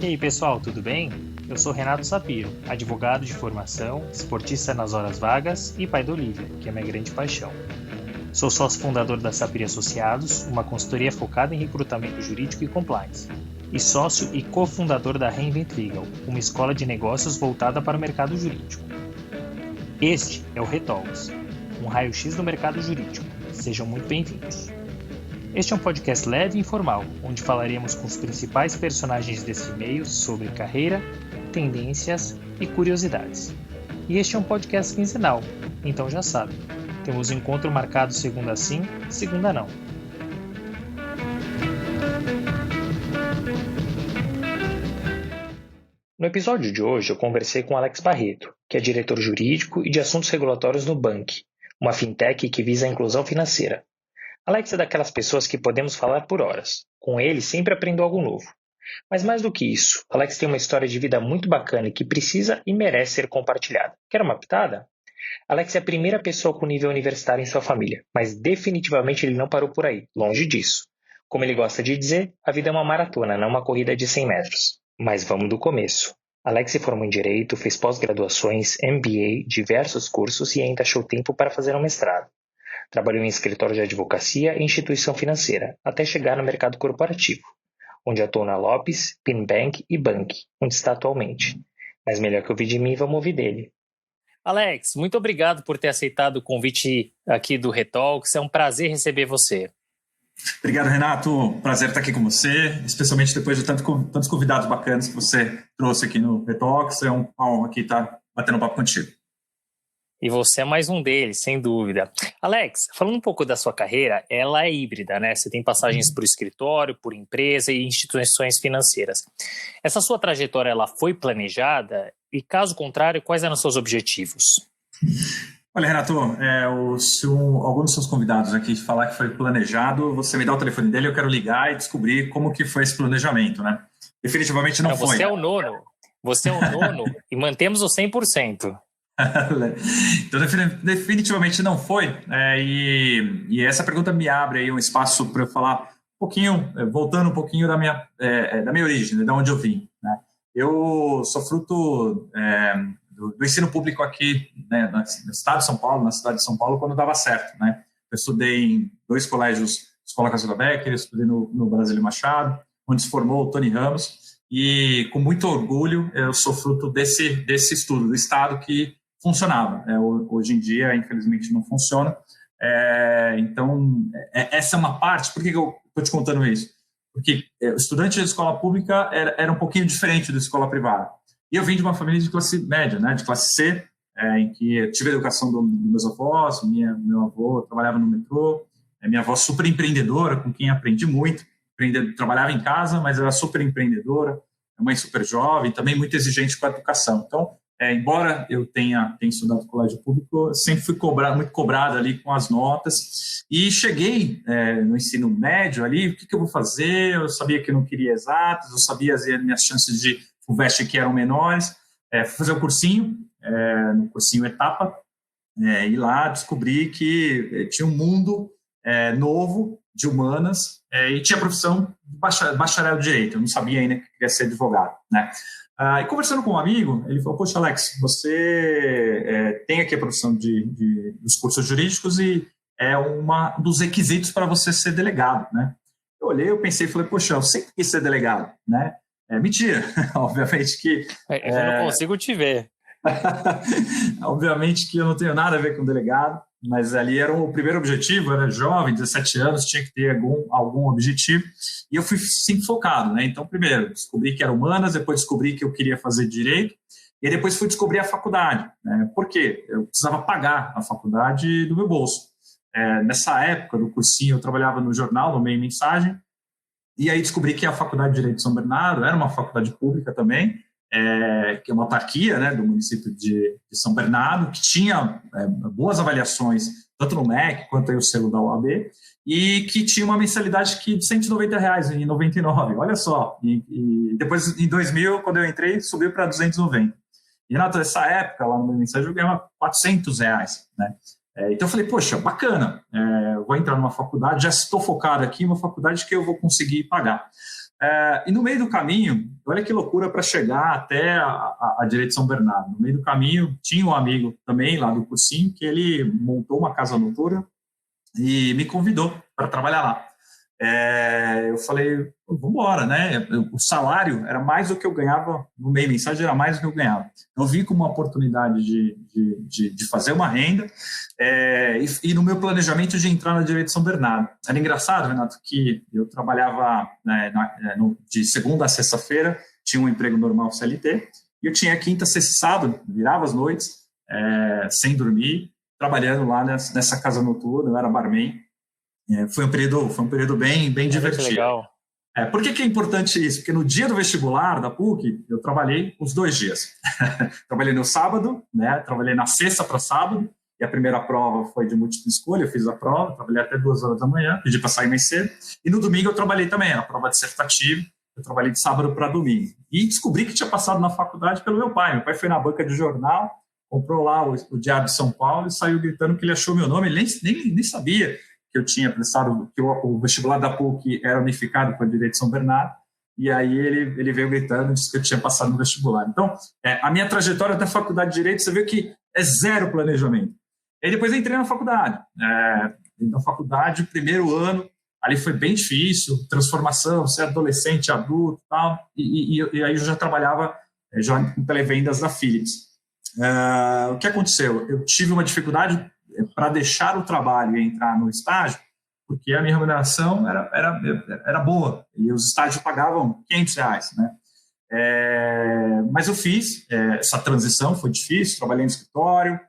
E aí pessoal, tudo bem? Eu sou Renato Sapiro, advogado de formação, esportista nas horas vagas e pai da Olivia, que é minha grande paixão. Sou sócio fundador da Sapiro Associados, uma consultoria focada em recrutamento jurídico e compliance, e sócio e cofundador da Reinvent Legal, uma escola de negócios voltada para o mercado jurídico. Este é o Retalks, um raio-x do mercado jurídico. Sejam muito bem-vindos. Este é um podcast leve e informal, onde falaremos com os principais personagens desse meio sobre carreira, tendências e curiosidades. E este é um podcast quinzenal, então já sabe, temos um encontro marcado segunda sim, segunda não. No episódio de hoje eu conversei com Alex Barreto, que é diretor jurídico e de assuntos regulatórios no Bank, uma fintech que visa a inclusão financeira. Alex é daquelas pessoas que podemos falar por horas. Com ele sempre aprendo algo novo. Mas mais do que isso, Alex tem uma história de vida muito bacana e que precisa e merece ser compartilhada. Quer uma pitada? Alex é a primeira pessoa com nível universitário em sua família, mas definitivamente ele não parou por aí, longe disso. Como ele gosta de dizer, a vida é uma maratona, não uma corrida de 100 metros. Mas vamos do começo. Alex se formou em Direito, fez pós-graduações, MBA, diversos cursos e ainda achou tempo para fazer um mestrado. Trabalhou em escritório de advocacia e instituição financeira, até chegar no mercado corporativo, onde atuou na Lopes, Pinbank e Bank, onde está atualmente. Mas melhor que ouvir de mim, vamos ouvir dele. Alex, muito obrigado por ter aceitado o convite aqui do Retalks. É um prazer receber você. Obrigado, Renato. Prazer estar aqui com você, especialmente depois de tantos convidados bacanas que você trouxe aqui no Retalks. É uma honra aqui estar batendo um papo contigo. E você é mais um deles, sem dúvida. Alex, falando um pouco da sua carreira, ela é híbrida, né? Você tem passagens por escritório, por empresa e instituições financeiras. Essa sua trajetória, ela foi planejada? E caso contrário, quais eram os seus objetivos? Olha, Renato, se algum dos seus convidados aqui falar que foi planejado, você me dá o telefone dele, eu quero ligar e descobrir como que foi esse planejamento, né? Definitivamente não foi. Você é o nono. Você é o nono e mantemos o 100%. Então, definitivamente não foi. E essa pergunta me abre aí um espaço para eu falar um pouquinho, voltando um pouquinho da minha origem, né, de onde eu vim, né? Eu sou fruto do ensino público aqui, né, no estado de São Paulo, na cidade de São Paulo, quando dava certo, né? Eu estudei em 2 colégios, Escola Casula Becker, estudei no Brasílio Machado, onde se formou o Tony Ramos, e com muito orgulho eu sou fruto desse estudo, do estado que funcionava. Hoje em dia, infelizmente, não funciona. Então, essa é uma parte. Por que eu estou te contando isso? Porque o estudante de escola pública era um pouquinho diferente da escola privada. E eu vim de uma família de classe média, né, de classe C, em que eu tive a educação dos meus avós, meu avô trabalhava no metrô, minha avó super empreendedora, com quem aprendi muito, trabalhava em casa, mas era super empreendedora, mãe super jovem, também muito exigente com a educação. Então, embora eu tenha estudado colégio público, eu sempre fui muito cobrado ali com as notas, e cheguei no ensino médio ali, o que eu vou fazer? Eu sabia que eu não queria exatas, eu sabia as minhas chances de FUVEST que eram menores, fui fazer o cursinho, no cursinho Etapa, e lá descobri que tinha um mundo novo de humanas, e tinha a profissão de bacharel de Direito. Eu não sabia ainda que queria ser advogado, né? E conversando com um amigo, ele falou: poxa, Alex, você tem aqui a profissão dos cursos jurídicos e é um dos requisitos para você ser delegado, né? Eu olhei, eu pensei e falei: poxa, eu sempre quis ser delegado, né? Mentira, obviamente que... Eu não consigo te ver. Obviamente que eu não tenho nada a ver com delegado, mas ali era o primeiro objetivo, era jovem, 17 anos, tinha que ter algum objetivo, e eu fui sempre focado, né? Então, primeiro, descobri que era humanas, depois descobri que eu queria fazer direito, e depois fui descobrir a faculdade, né? Por quê? Eu precisava pagar a faculdade do meu bolso. Nessa época do cursinho, eu trabalhava no jornal, no Meio Mensagem, e aí descobri que a Faculdade de Direito de São Bernardo era uma faculdade pública também, que é uma autarquia, né, do município de São Bernardo, que tinha boas avaliações, tanto no MEC quanto aí o selo da OAB, e que tinha uma mensalidade de R$190 em 99, olha só. E depois, em 2000, quando eu entrei, subiu para 290. E, Renato, nessa época, lá no meu mensagem, eu ganhava R$400, né? Então eu falei, poxa, bacana, eu vou entrar numa faculdade, já estou focado aqui em uma faculdade que eu vou conseguir pagar. E no meio do caminho, olha que loucura para chegar até a Direito de São Bernardo. No meio do caminho, tinha um amigo também lá do cursinho que ele montou uma casa noturna e me convidou para trabalhar lá. Eu falei, vamos embora, né? O salário era mais do que eu ganhava no meio mensagem, era mais do que eu ganhava. Eu vi como uma oportunidade de fazer uma renda e no meu planejamento de entrar na Direito de São Bernardo. Era engraçado, Renato, que eu trabalhava de segunda a sexta-feira, tinha um emprego normal CLT, e eu tinha quinta, sexta e sábado, virava as noites, sem dormir, trabalhando lá nessa casa noturna, eu era barman. Foi um período bem divertido. Legal. Por que é importante isso? Porque no dia do vestibular da PUC, eu trabalhei os 2 dias. Trabalhei no sábado, né? Trabalhei na sexta para sábado, e a primeira prova foi de múltipla escolha, eu fiz a prova, trabalhei até 2 horas da manhã, pedi para sair mais cedo. E no domingo eu trabalhei também, a prova dissertativa, eu trabalhei de sábado para domingo. E descobri que tinha passado na faculdade pelo meu pai. Meu pai foi na banca de jornal, comprou lá o Diário de São Paulo e saiu gritando que ele achou meu nome, ele nem sabia que eu tinha prestado, que o vestibular da PUC era unificado com a Direito de São Bernardo, e aí ele veio gritando e disse que eu tinha passado no vestibular. Então, a minha trajetória até a faculdade de Direito, você vê que é zero planejamento. E depois eu entrei na faculdade. Na faculdade, primeiro ano, ali foi bem difícil, transformação, ser adolescente, adulto e tal, e aí eu já trabalhava já em televendas da Philips. O que aconteceu? Eu tive uma dificuldade para deixar o trabalho e entrar no estágio, porque a minha remuneração era boa, e os estágios pagavam R$500, né? Mas eu fiz essa transição, foi difícil, trabalhei no escritório,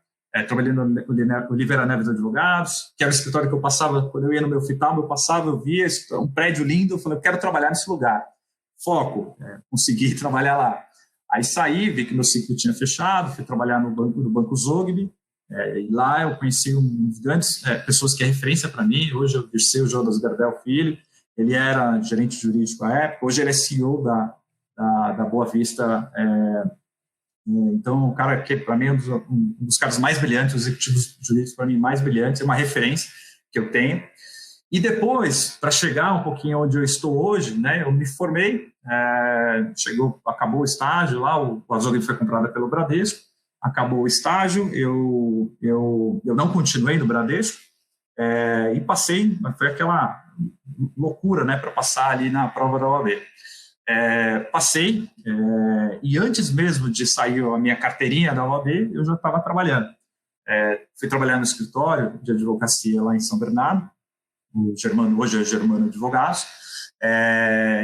trabalhei no Oliveira Neves Advogados, que era o escritório que eu passava, quando eu ia no meu FITAB, eu via um prédio lindo, eu falei, eu quero trabalhar nesse lugar. Foco, consegui trabalhar lá. Aí saí, vi que meu ciclo tinha fechado, fui trabalhar no Banco Zogby, e lá eu conheci uns grandes pessoas que é referência para mim. Hoje eu conheci o Jonas Gardel Filho, ele era gerente jurídico à época, hoje ele é CEO da Boa Vista. Então, o cara que para mim é um dos caras mais brilhantes, os executivos jurídicos para mim mais brilhantes, é uma referência que eu tenho. E depois, para chegar um pouquinho onde eu estou hoje, né, eu me formei, acabou o estágio lá, a Zogby foi comprada pelo Bradesco, acabou o estágio, eu não continuei no Bradesco, e passei, foi aquela loucura, né, para passar ali na prova da OAB. Passei, e antes mesmo de sair a minha carteirinha da OAB, eu já estava trabalhando. Fui trabalhar no escritório de advocacia lá em São Bernardo, hoje é Germano Advogados,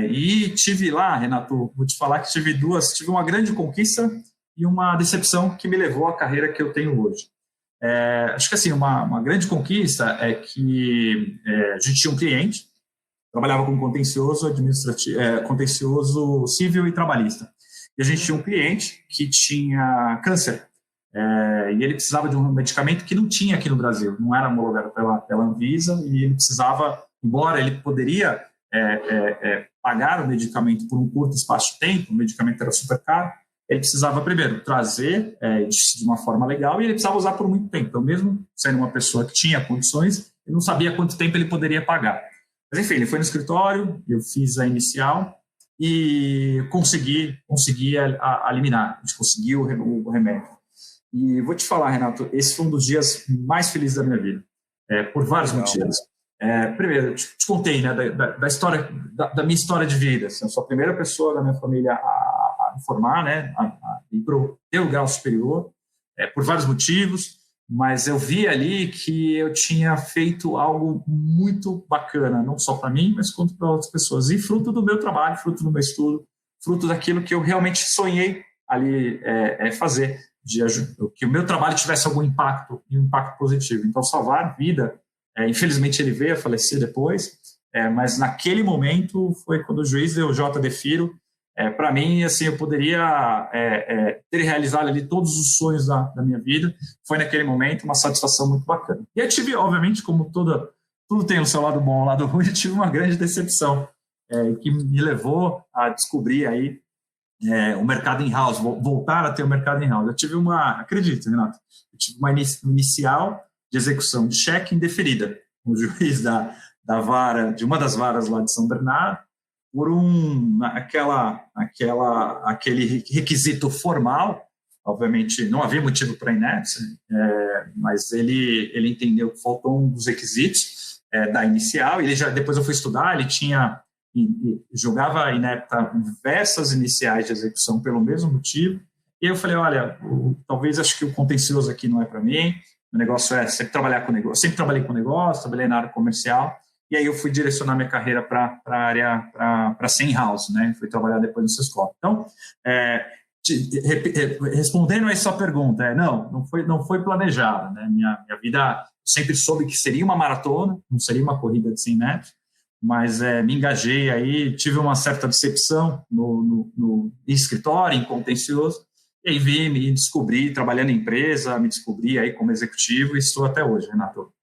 e tive lá, Renato, vou te falar que tive uma grande conquista e uma decepção que me levou à carreira que eu tenho hoje. Acho que assim, uma grande conquista é que a gente tinha um cliente, trabalhava com contencioso administrativo, contencioso civil e trabalhista. E a gente tinha um cliente que tinha câncer, e ele precisava de um medicamento que não tinha aqui no Brasil, não era homologado pela Anvisa, e ele precisava, embora ele poderia pagar o medicamento por um curto espaço de tempo, o medicamento era super caro, ele precisava primeiro trazer de uma forma legal, e ele precisava usar por muito tempo. Então, mesmo sendo uma pessoa que tinha condições, ele não sabia quanto tempo ele poderia pagar. Mas, enfim, ele foi no escritório, eu fiz a inicial e consegui eliminar, a gente conseguiu o remédio. E vou te falar, Renato, esse foi um dos dias mais felizes da minha vida, por vários motivos. Primeiro, eu te contei, né, da história, da minha história de vida. Eu sou a primeira pessoa da minha família a me formar, né, a ter o grau superior, por vários motivos, mas eu vi ali que eu tinha feito algo muito bacana, não só para mim, mas quanto para outras pessoas. E fruto do meu trabalho, fruto do meu estudo, fruto daquilo que eu realmente sonhei ali fazer, que o meu trabalho tivesse algum impacto, e um impacto positivo. Então, salvar vida, infelizmente ele veio a falecer depois, mas naquele momento foi quando o juiz deu o J. Defiro. Para mim, assim, eu poderia ter realizado ali todos os sonhos da minha vida. Foi naquele momento uma satisfação muito bacana. E eu tive, obviamente, como tudo tem o seu lado bom e o lado ruim, eu tive uma grande decepção, que me levou a descobrir aí o mercado in-house, voltar a ter o mercado in-house. Eu tive acredito, Renato, eu tive uma inicial de execução de cheque indeferida. O juiz da vara, de uma das varas lá de São Bernardo, por aquele requisito formal. Obviamente, não havia motivo para inépcia, mas ele entendeu que faltou um dos requisitos da inicial. Depois eu fui estudar, ele julgava inepta diversas iniciais de execução pelo mesmo motivo. E eu falei, olha, talvez acho que o contencioso aqui não é para mim, o negócio é sempre trabalhar com negócio. Sempre trabalhei com negócio, trabalhei na área comercial, e aí eu fui direcionar minha carreira para a área, para Sen House, né? Fui trabalhar depois no Sescop. Então, respondendo a essa pergunta, não foi planejada, né? Minha vida, sempre soube que seria uma maratona, não seria uma corrida de 100 metros, mas me engajei aí, tive uma certa decepção no escritório, em contencioso, e aí me descobri trabalhando em empresa, me descobri aí como executivo e estou até hoje, Renato.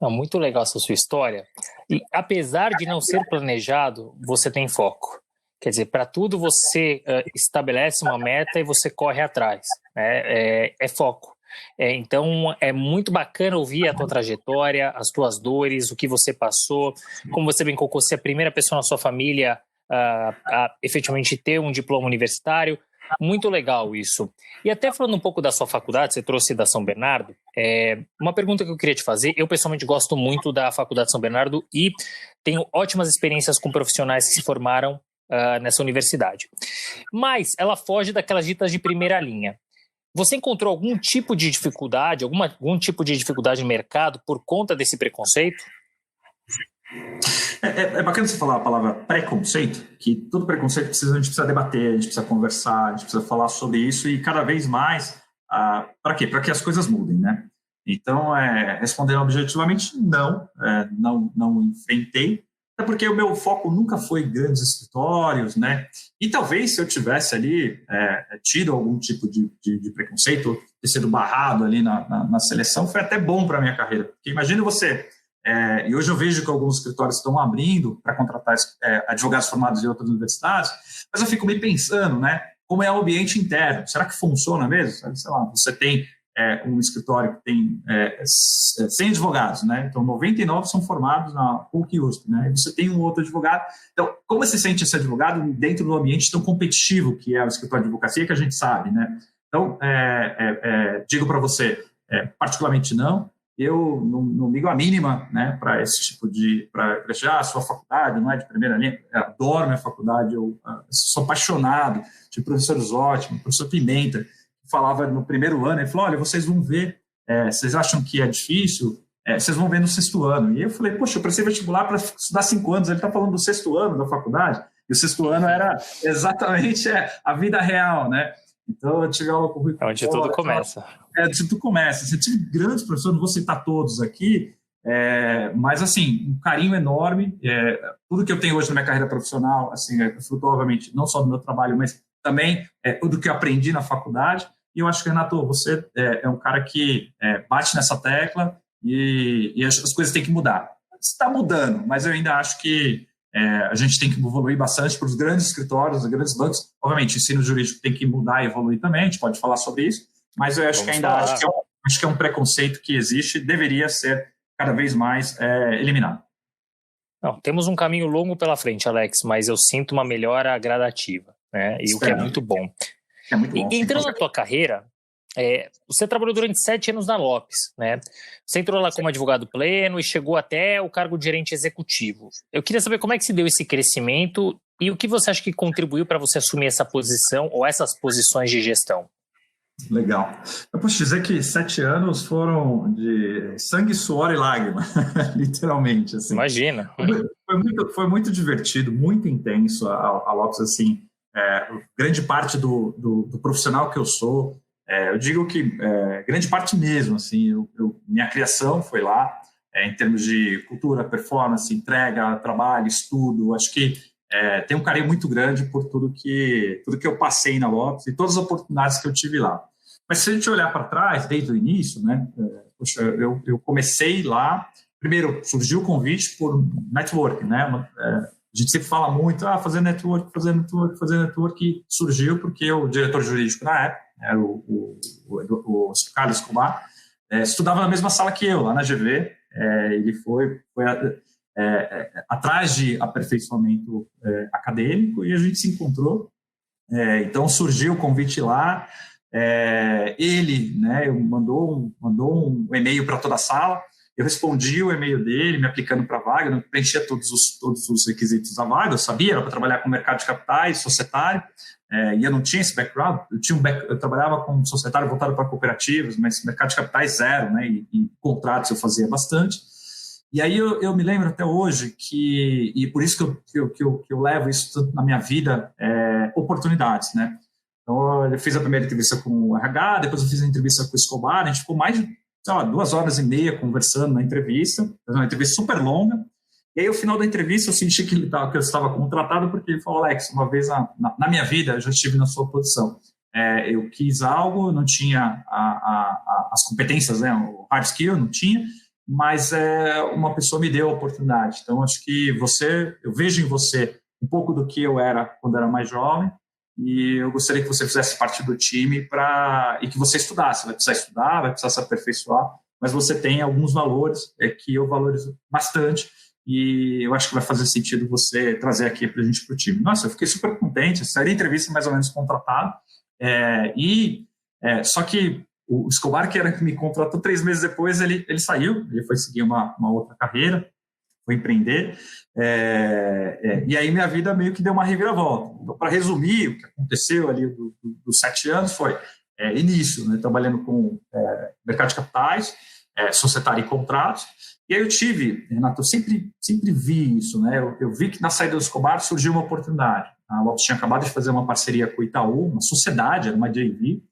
Muito legal essa sua história. E apesar de não ser planejado, você tem foco. Quer dizer, para tudo você estabelece uma meta e você corre atrás. Né? É foco. Então, é muito bacana ouvir a tua trajetória, as tuas dores, o que você passou. Como você bem colocou, você é a primeira pessoa na sua família a efetivamente ter um diploma universitário. Muito legal isso. E até falando um pouco da sua faculdade, você trouxe da São Bernardo, uma pergunta que eu queria te fazer. Eu pessoalmente gosto muito da Faculdade de São Bernardo e tenho ótimas experiências com profissionais que se formaram nessa universidade. Mas ela foge daquelas ditas de primeira linha. Você encontrou algum tipo de dificuldade, algum tipo de dificuldade no mercado por conta desse preconceito? É bacana você falar a palavra preconceito, que todo preconceito a gente precisa debater, a gente precisa conversar, a gente precisa falar sobre isso e cada vez mais, para quê? Para que as coisas mudem, né? Então, respondendo objetivamente, não enfrentei, até porque o meu foco nunca foi grandes escritórios, né? E talvez se eu tivesse ali tido algum tipo de preconceito, ter sido barrado ali na seleção, foi até bom para a minha carreira. Porque imagina você... e hoje eu vejo que alguns escritórios estão abrindo para contratar advogados formados em outras universidades, mas eu fico me pensando, né, como é o ambiente interno. Será que funciona mesmo? Sei lá, você tem um escritório que tem 100 advogados, né? Então 99 são formados na PUC e USP, né? E você tem um outro advogado. Então, como se sente esse advogado dentro do ambiente tão competitivo que é o escritório de advocacia, que a gente sabe, né? Então, digo para você, particularmente não. Eu não ligo a mínima, né, para esse tipo para a sua faculdade não é de primeira linha, eu adoro minha faculdade, eu sou apaixonado, tive professores ótimos, professor Pimenta, que falava no primeiro ano, ele falou, olha, vocês vão ver, vocês acham que é difícil, vocês vão ver no sexto ano. E eu falei, poxa, eu prestei vestibular para estudar 5 anos, ele está falando do sexto ano da faculdade, e o sexto ano era exatamente a vida real, né? Então, eu tive aula com o Rui. É onde tudo começa. Onde tudo começa. Você tive grandes professores, não vou citar todos aqui, mas, assim, um carinho enorme. Tudo que eu tenho hoje na minha carreira profissional, assim, é fruto, obviamente, não só do meu trabalho, mas também do que eu aprendi na faculdade. E eu acho que, Renato, você é um cara que bate nessa tecla e as coisas têm que mudar. Está mudando, mas eu ainda acho que a gente tem que evoluir bastante para os grandes escritórios, os grandes bancos. Obviamente, o ensino jurídico tem que mudar e evoluir também, a gente pode falar sobre isso, mas eu acho que ainda acho que é um preconceito que existe e deveria ser cada vez mais eliminado. Não, temos um caminho longo pela frente, Alex, mas eu sinto uma melhora gradativa, né? E o que é muito bom. É muito bom. Entrando na tua carreira, você trabalhou durante 7 anos na Lopes, né? Você entrou lá como advogado pleno e chegou até o cargo de gerente executivo. Eu queria saber como é que se deu esse crescimento e o que você acha que contribuiu para você assumir essa posição ou essas posições de gestão. Legal. Eu posso dizer que 7 anos foram de sangue, suor e lágrima, literalmente. Assim. Imagina. Foi muito divertido, muito intenso a Lopes, assim, grande parte do profissional que eu sou. Eu digo que grande parte mesmo, assim, minha criação foi lá, em termos de cultura, performance, entrega, trabalho, estudo. Acho que tem um carinho muito grande por tudo que eu passei na Lopes e todas as oportunidades que eu tive lá. Mas se a gente olhar para trás, desde o início, né, eu comecei lá, primeiro surgiu o convite por network, né, a gente sempre fala muito, fazer network, e surgiu porque o diretor jurídico na época, era o Carlos Escobar, estudava na mesma sala que eu, lá na GV. Ele foi atrás de aperfeiçoamento acadêmico e a gente se encontrou. Então surgiu o convite lá. Ele, né, mandou um e-mail para toda a sala. Eu respondi o e-mail dele, me aplicando para a vaga, não preenchia todos os requisitos da vaga, eu sabia, era para trabalhar com mercado de capitais, societário, e eu não tinha esse background, eu trabalhava com societário voltado para cooperativas, mas mercado de capitais zero, né, e contratos eu fazia bastante. E aí eu me lembro até hoje e por isso que eu levo isso na minha vida, oportunidades, né. Então eu fiz a primeira entrevista com o RH, depois eu fiz a entrevista com o Escobar, a gente ficou mais de 2h30 conversando na entrevista, uma entrevista super longa, e aí, ao final da entrevista, eu senti que eu estava contratado, porque ele falou: Alex, uma vez na minha vida, eu já estive na sua posição. Eu quis algo, não tinha as competências, né, o hard skill, não tinha, mas uma pessoa me deu a oportunidade. Então, acho que eu vejo em você um pouco do que eu era quando era mais jovem, e eu gostaria que você fizesse parte do time e que você estudasse. Vai precisar estudar, vai precisar se aperfeiçoar, mas você tem alguns valores que eu valorizo bastante e eu acho que vai fazer sentido você trazer aqui para a gente para o time. Nossa, eu fiquei super contente, saí da entrevista mais ou menos contratado, só que o Escobar, que me contratou 3 meses depois, ele saiu, ele foi seguir uma outra carreira, foi empreender, e aí minha vida meio que deu uma reviravolta. Então, para resumir, o que aconteceu ali dos 7 anos foi início, né, trabalhando com mercado de capitais, societário e contratos, e aí eu tive, Renato, eu sempre vi isso, né, eu vi que na saída do Escobar surgiu uma oportunidade. A Lopes tinha acabado de fazer uma parceria com o Itaú, uma sociedade, era uma JV,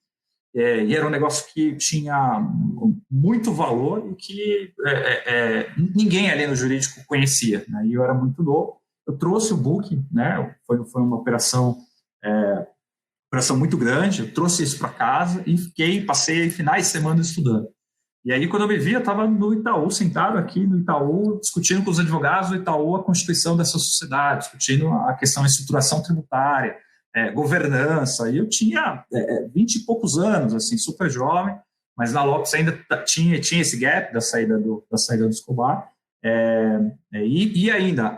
e era um negócio que tinha muito valor e que ninguém ali no jurídico conhecia, né? E eu era muito novo. Eu trouxe o Booking, né? Foi uma operação muito grande. Eu trouxe isso para casa e passei finais de semana estudando. E aí, quando eu me vi, eu estava no Itaú, sentado aqui no Itaú, discutindo com os advogados do Itaú a constituição dessa sociedade, discutindo a questão da estrutura tributária, governança, e eu tinha 20 e poucos anos, assim, super jovem, mas na Lopes ainda tinha esse gap da saída do Escobar, e ainda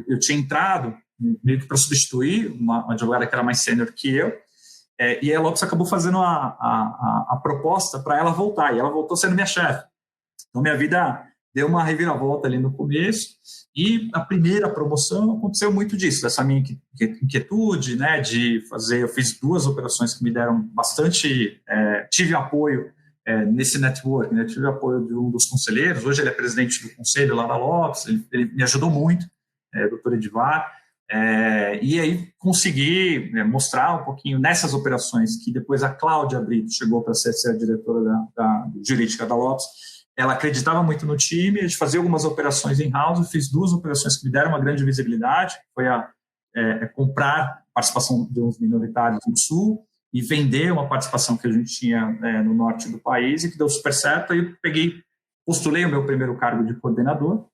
eu tinha entrado meio que para substituir uma advogada que era mais sênior que eu, e a Lopes acabou fazendo a proposta para ela voltar, e ela voltou sendo minha chefe. Então minha vida deu uma reviravolta ali no começo, e a primeira promoção aconteceu muito disso, dessa minha inquietude, né, eu fiz 2 operações que me deram bastante, tive apoio nesse network, né, tive apoio de um dos conselheiros, hoje ele é presidente do conselho lá da Lopes, ele me ajudou muito, doutor Edivar, e aí consegui mostrar um pouquinho nessas operações, que depois a Cláudia Brito chegou para ser a diretora da jurídica da Lopes. Ela acreditava muito no time, a gente fazia algumas operações in-house, eu fiz 2 operações que me deram uma grande visibilidade, foi comprar participação de uns minoritários no Sul e vender uma participação que a gente tinha no Norte do país e que deu super certo. Aí eu postulei o meu primeiro cargo de coordenador,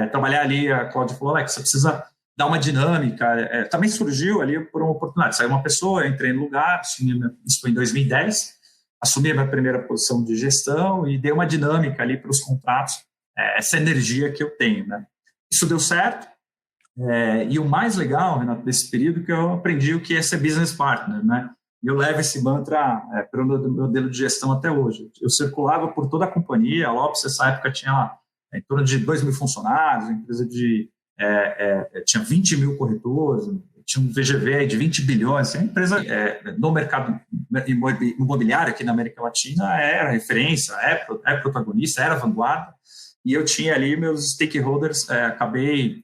trabalhar ali, a Cláudia falou: Alex, você precisa dar uma dinâmica, também surgiu ali por uma oportunidade, saiu uma pessoa, eu entrei no lugar, isso foi em 2010, assumi a minha primeira posição de gestão e dei uma dinâmica ali para os contratos, essa energia que eu tenho, né? Isso deu certo, e o mais legal, Renato, desse período, que eu aprendi o que é ser business partner, né? E eu levo esse mantra para o meu modelo de gestão até hoje. Eu circulava por toda a companhia, a Lopes, nessa época, tinha em torno de 2.000 funcionários, a empresa tinha 20 mil corretores, tinha um VGV de 20 bilhões, a empresa no mercado imobiliário aqui na América Latina era referência, é protagonista, era vanguarda, e eu tinha ali meus stakeholders, acabei,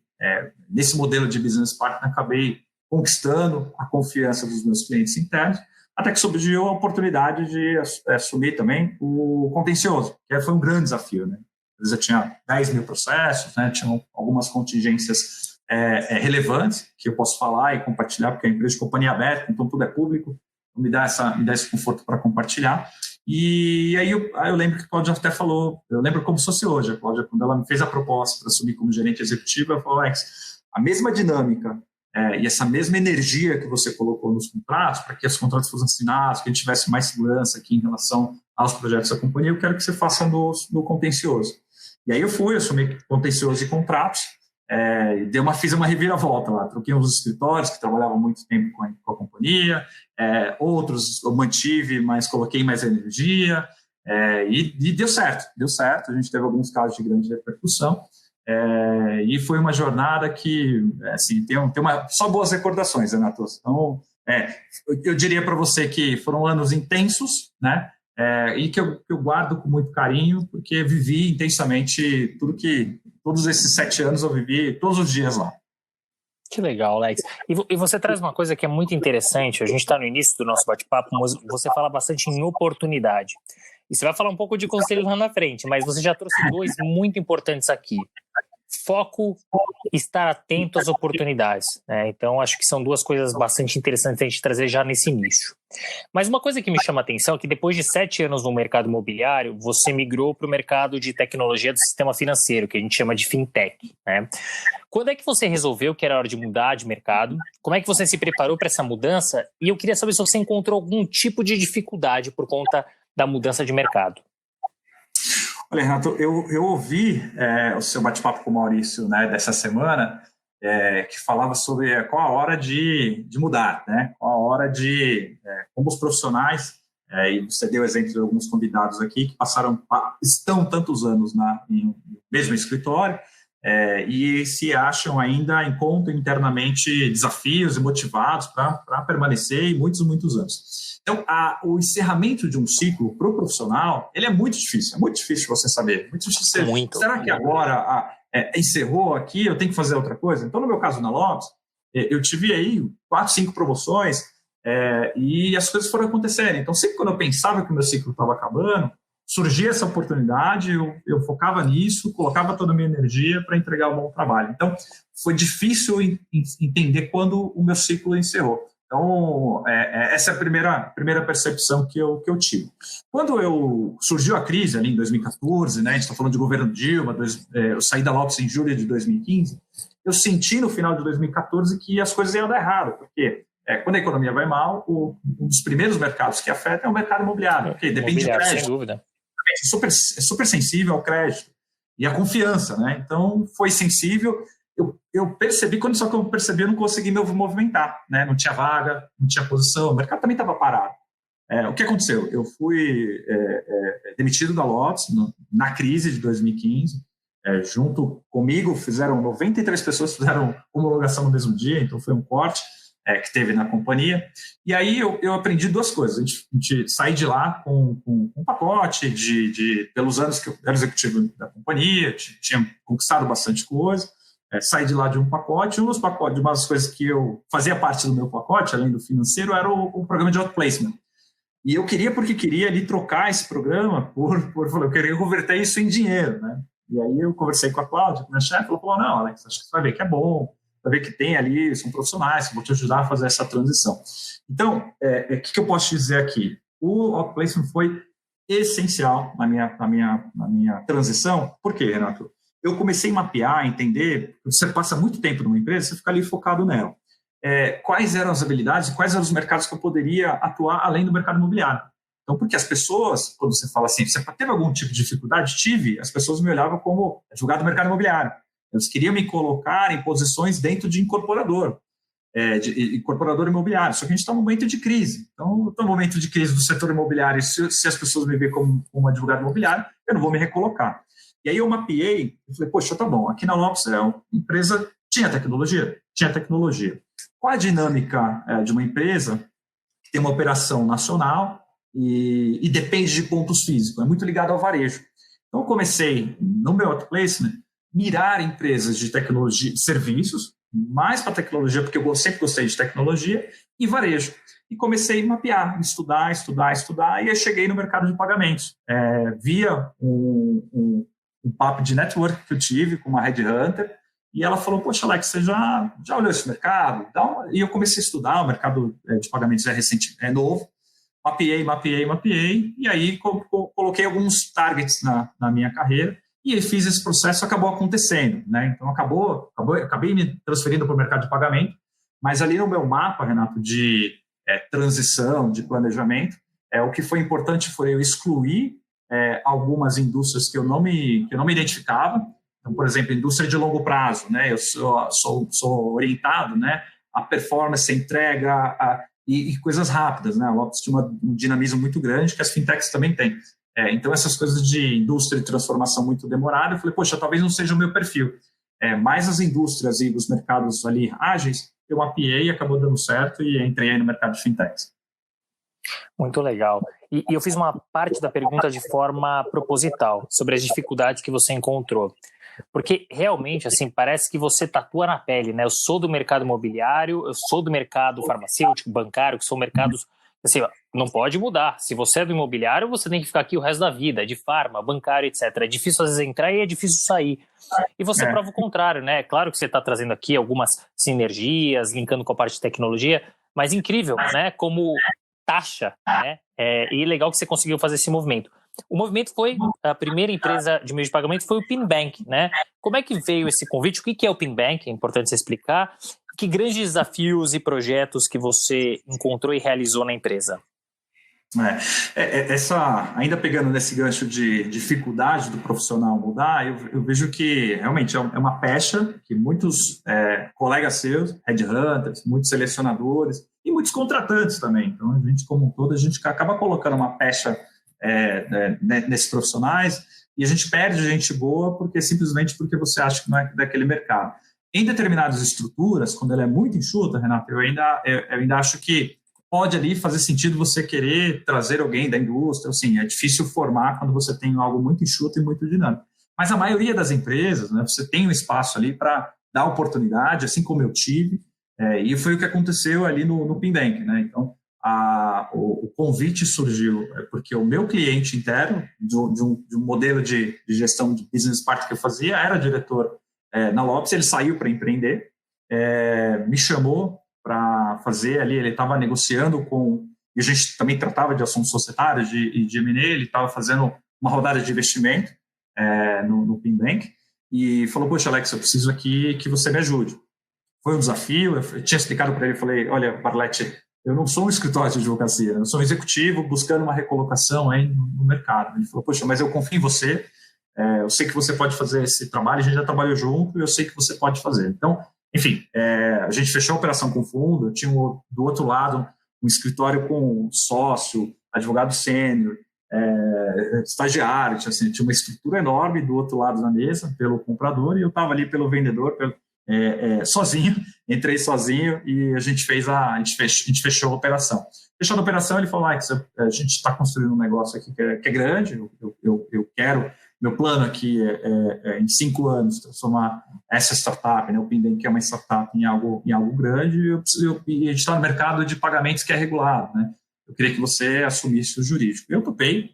nesse modelo de business partner, acabei conquistando a confiança dos meus clientes internos, até que surgiu a oportunidade de assumir também o contencioso, que foi um grande desafio, né? A empresa tinha 10 mil processos, né? Tinham algumas contingências relevantes que eu posso falar e compartilhar, porque é uma empresa de companhia aberta, então tudo é público, então me dá esse conforto para compartilhar. E aí eu lembro que a Cláudia até falou, eu lembro como se fosse hoje, a Cláudia, quando ela me fez a proposta para assumir como gerente executivo, ela falou: Alex, a mesma dinâmica e essa mesma energia que você colocou nos contratos, para que os contratos fossem assinados, que a gente tivesse mais segurança aqui em relação aos projetos da companhia, eu quero que você faça no contencioso. E aí eu assumi contencioso e contratos, fiz uma reviravolta lá, troquei uns escritórios que trabalhavam muito tempo com a companhia, outros eu mantive, mas coloquei mais energia, e deu certo, a gente teve alguns casos de grande repercussão, e foi uma jornada que, assim, tem só boas recordações, Renato. Então, eu diria para você que foram anos intensos, né? E que eu guardo com muito carinho, porque vivi intensamente todos esses 7 anos eu vivi todos os dias lá. Que legal, Alex. E você traz uma coisa que é muito interessante, a gente está no início do nosso bate-papo, mas você fala bastante em oportunidade. E você vai falar um pouco de conselho lá na frente, mas você já trouxe 2 muito importantes aqui. Foco, estar atento às oportunidades, né? Então, acho que são 2 coisas bastante interessantes a gente trazer já nesse início. Mas uma coisa que me chama a atenção é que depois de 7 anos no mercado imobiliário, você migrou para o mercado de tecnologia do sistema financeiro, que a gente chama de fintech, né? Quando é que você resolveu que era hora de mudar de mercado? Como é que você se preparou para essa mudança? E eu queria saber se você encontrou algum tipo de dificuldade por conta da mudança de mercado. Olha, Renato, eu ouvi o seu bate-papo com o Maurício, né, dessa semana, que falava sobre qual a hora de mudar, né? Qual a hora como os profissionais, e você deu exemplo de alguns convidados aqui que estão tantos anos no mesmo escritório, e se acham ainda, encontram internamente desafios e motivados para permanecer em muitos, muitos anos. Então, o encerramento de um ciclo para o profissional, ele é muito difícil você saber. Muito difícil. Será que agora encerrou aqui, eu tenho que fazer outra coisa? Então, no meu caso, na Lopes, eu tive aí 4, 5 promoções e as coisas foram acontecendo. Então, sempre quando eu pensava que o meu ciclo estava acabando, surgia essa oportunidade, eu focava nisso, colocava toda a minha energia para entregar um bom trabalho. Então, foi difícil entender quando o meu ciclo encerrou. Então, essa é a primeira percepção que eu tive. Quando surgiu a crise ali em 2014, né, a gente está falando de governo Dilma, eu saí da Lopes em julho de 2015, eu senti no final de 2014 que as coisas iam dar errado, porque quando a economia vai mal, um dos primeiros mercados que afeta é o mercado imobiliário, porque depende de crédito. Sem dúvida. É super sensível ao crédito e à confiança, né? Então, foi sensível. Eu percebi, só que eu percebi, eu não consegui me movimentar, né? Não tinha vaga, não tinha posição, o mercado também estava parado. O que aconteceu? Eu fui demitido da Lotus na crise de 2015, junto comigo 93 pessoas fizeram homologação no mesmo dia, então foi um corte que teve na companhia, e aí eu aprendi 2 coisas. A gente saí de lá com um pacote pelos anos que eu era executivo da companhia, tinha conquistado bastante coisa. Saí de lá de um pacote, uma das coisas que eu fazia parte do meu pacote, além do financeiro, era o programa de outplacement. E eu porque queria ali trocar esse programa eu queria converter isso em dinheiro, né? E aí eu conversei com a Cláudia, com a minha chefe, ela falou, não, Alex, acho que você vai ver que é bom, vai ver que tem ali, são profissionais que vão te ajudar a fazer essa transição. Então, o que eu posso te dizer aqui? O outplacement foi essencial na minha transição. Por quê, Renato? Eu comecei a mapear, a entender, você passa muito tempo numa empresa, você fica ali focado nela. Quais eram as habilidades e quais eram os mercados que eu poderia atuar além do mercado imobiliário. Então, porque as pessoas, quando você fala assim, você teve algum tipo de dificuldade? Tive. As pessoas me olhavam como advogado do mercado imobiliário. Eles queriam me colocar em posições dentro de incorporador, de incorporador imobiliário. Só que a gente está num momento de crise. Então, estou num momento de crise do setor imobiliário. Se as pessoas me verem como advogado imobiliário, eu não vou me recolocar. E aí eu mapeei e falei, poxa, tá bom, aqui na Lopes é uma empresa, tinha tecnologia. Qual a dinâmica de uma empresa que tem uma operação nacional e depende de pontos físicos? É muito ligado ao varejo. Então eu comecei, no meu outplacement, mirar empresas de tecnologia, serviços, mais para tecnologia, porque eu sempre gostei de tecnologia, e varejo. E comecei a mapear, estudar, e aí cheguei no mercado de pagamentos. Via um papo de network que eu tive com uma headhunter, e ela falou, poxa, Alex, você já olhou esse mercado? E eu comecei a estudar, o mercado de pagamentos é novo, mapeei, e aí coloquei alguns targets na minha carreira, e fiz esse processo, acabou acontecendo, né? Então, acabei me transferindo para o mercado de pagamento, mas ali no meu mapa, Renato, de transição, de planejamento, o que foi importante foi eu excluir algumas indústrias que eu não me identificava. Então, por exemplo, indústria de longo prazo, né? Eu sou orientado, né, a performance, a entrega e coisas rápidas, né? A Lopes tinha um dinamismo muito grande que as fintechs também têm. Então, essas coisas de indústria de transformação muito demorada, eu falei, poxa, talvez não seja o meu perfil. Mas as indústrias e os mercados ali ágeis, eu mapeei e acabou dando certo e entrei aí no mercado de fintechs. Muito legal. E eu fiz uma parte da pergunta de forma proposital, sobre as dificuldades que você encontrou. Porque realmente, assim, parece que você tatua na pele, né? Eu sou do mercado imobiliário, eu sou do mercado farmacêutico, bancário, que são mercados, assim, não pode mudar. Se você é do imobiliário, você tem que ficar aqui o resto da vida, de farma, bancário, etc. É difícil às vezes entrar e é difícil sair. E você prova o contrário, né? Claro que você está trazendo aqui algumas sinergias, linkando com a parte de tecnologia, mas incrível, né? Como taxa, né? E legal que você conseguiu fazer esse movimento. O movimento foi, a primeira empresa de meio de pagamento foi o PinBank, né? Como é que veio esse convite? O que é o PinBank? É importante você explicar. Que grandes desafios e projetos que você encontrou e realizou na empresa? Ainda pegando nesse gancho de dificuldade do profissional mudar, eu vejo que realmente é uma pecha que muitos colegas seus, headhunters, muitos selecionadores e muitos contratantes também. Então, a gente, como um todo, a gente acaba colocando uma pecha nesses profissionais e a gente perde gente boa simplesmente porque você acha que não é daquele mercado. Em determinadas estruturas, quando ela é muito enxuta, Renato, eu ainda acho que pode ali fazer sentido você querer trazer alguém da indústria. Assim, é difícil formar quando você tem algo muito enxuto e muito dinâmico. Mas a maioria das empresas, né, você tem um espaço ali para dar oportunidade, assim como eu tive, e foi o que aconteceu ali no PinBank, né? Então, o convite surgiu porque o meu cliente interno, de um modelo de gestão de business partner que eu fazia, era diretor na Lopes, ele saiu para empreender, me chamou para fazer ali, ele estava negociando e a gente também tratava de assuntos societários e de M&A, ele estava fazendo uma rodada de investimento no PinBank e falou, poxa, Alex, eu preciso aqui que você me ajude. Foi um desafio, eu tinha explicado para ele, falei, olha, Barlete, eu não sou um escritório de advocacia, eu sou um executivo buscando uma recolocação aí no mercado. Ele falou, poxa, mas eu confio em você, eu sei que você pode fazer esse trabalho, a gente já trabalhou junto e eu sei que você pode fazer. Então, enfim, a gente fechou a operação com fundo, eu tinha do outro lado um escritório com sócio, advogado sênior, estagiário, tinha uma estrutura enorme do outro lado da mesa, pelo comprador, e eu estava ali pelo vendedor, sozinho, entrei sozinho e a gente fechou a operação. Fechando a operação, ele falou, Alex, a gente está construindo um negócio aqui que é grande, eu quero... Meu plano aqui em 5 anos, transformar essa startup, né, o PinBank, que é uma startup, em algo grande, e a gente está no mercado de pagamentos que é regulado, né? Eu queria que você assumisse o jurídico. Eu topei,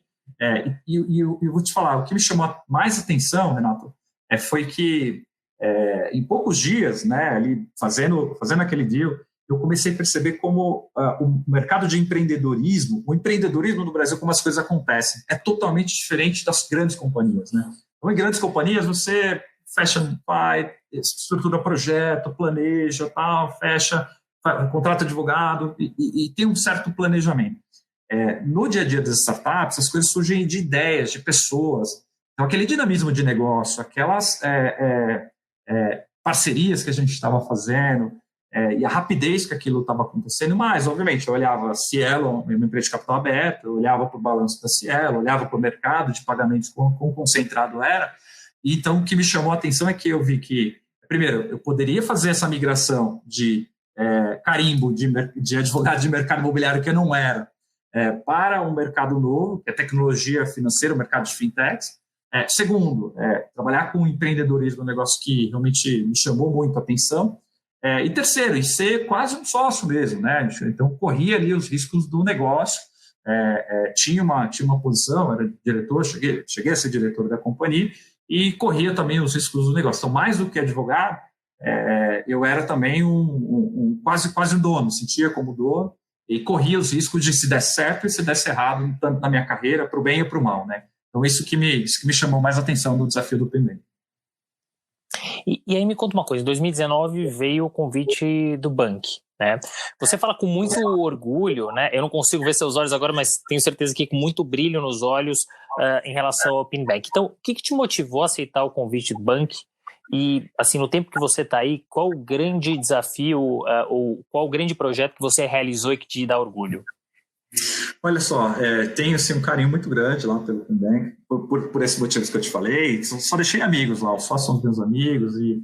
e eu vou te falar, o que me chamou mais atenção, Renato, foi que em poucos dias, né, ali fazendo aquele deal, eu comecei a perceber como o mercado de empreendedorismo, o empreendedorismo no Brasil, como as coisas acontecem, é totalmente diferente das grandes companhias, né? Então, em grandes companhias, você fecha, estrutura projeto, planeja, tal, fecha, contrata advogado e tem um certo planejamento. No dia a dia das startups, as coisas surgem de ideias, de pessoas. Então, aquele dinamismo de negócio, aquelas parcerias que a gente estava fazendo, e a rapidez que aquilo estava acontecendo, mas, obviamente, eu olhava a Cielo, uma empresa de capital aberto, eu olhava para o balanço da Cielo, olhava para o mercado de pagamentos quão concentrado era, e então o que me chamou a atenção é que eu vi que, primeiro, eu poderia fazer essa migração de carimbo de advogado de mercado imobiliário que eu não era, para um mercado novo, que é tecnologia financeira, o mercado de fintechs. Segundo, trabalhar com empreendedorismo, um negócio que realmente me chamou muito a atenção. E terceiro, e ser quase um sócio mesmo, né? Então, corria ali os riscos do negócio, tinha uma posição, era diretor, cheguei a ser diretor da companhia, e corria também os riscos do negócio. Então, mais do que advogado, eu era também quase um dono, sentia como dono, e corria os riscos de se der certo e se desse errado, tanto na minha carreira, para o bem e para o mal, né? Então, isso que me chamou mais a atenção do desafio do PinBank. E aí me conta uma coisa, em 2019 veio o convite do Bank, né? Você fala com muito orgulho, né? Eu não consigo ver seus olhos agora, mas tenho certeza que com muito brilho nos olhos em relação ao Pinbank. Então, o que te motivou a aceitar o convite do Bank? E, assim, no tempo que você está aí, qual o grande desafio ou qual o grande projeto que você realizou e que te dá orgulho? Olha só, tenho assim, um carinho muito grande lá pelo Pinbank, por esses motivos que eu te falei. Só deixei amigos lá, só são meus amigos e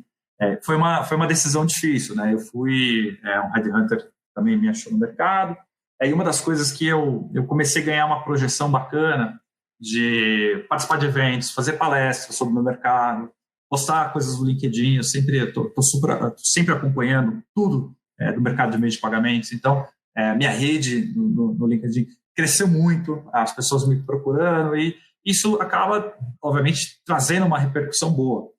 foi uma decisão difícil, né? Eu fui um headhunter, também me achou no mercado. E uma das coisas que eu comecei a ganhar uma projeção bacana de participar de eventos, fazer palestras sobre o meu mercado, postar coisas no LinkedIn. Eu sempre estou sempre acompanhando tudo do mercado de meios de pagamentos. Então, minha rede no LinkedIn cresceu muito, as pessoas me procurando, e isso acaba, obviamente, trazendo uma repercussão boa.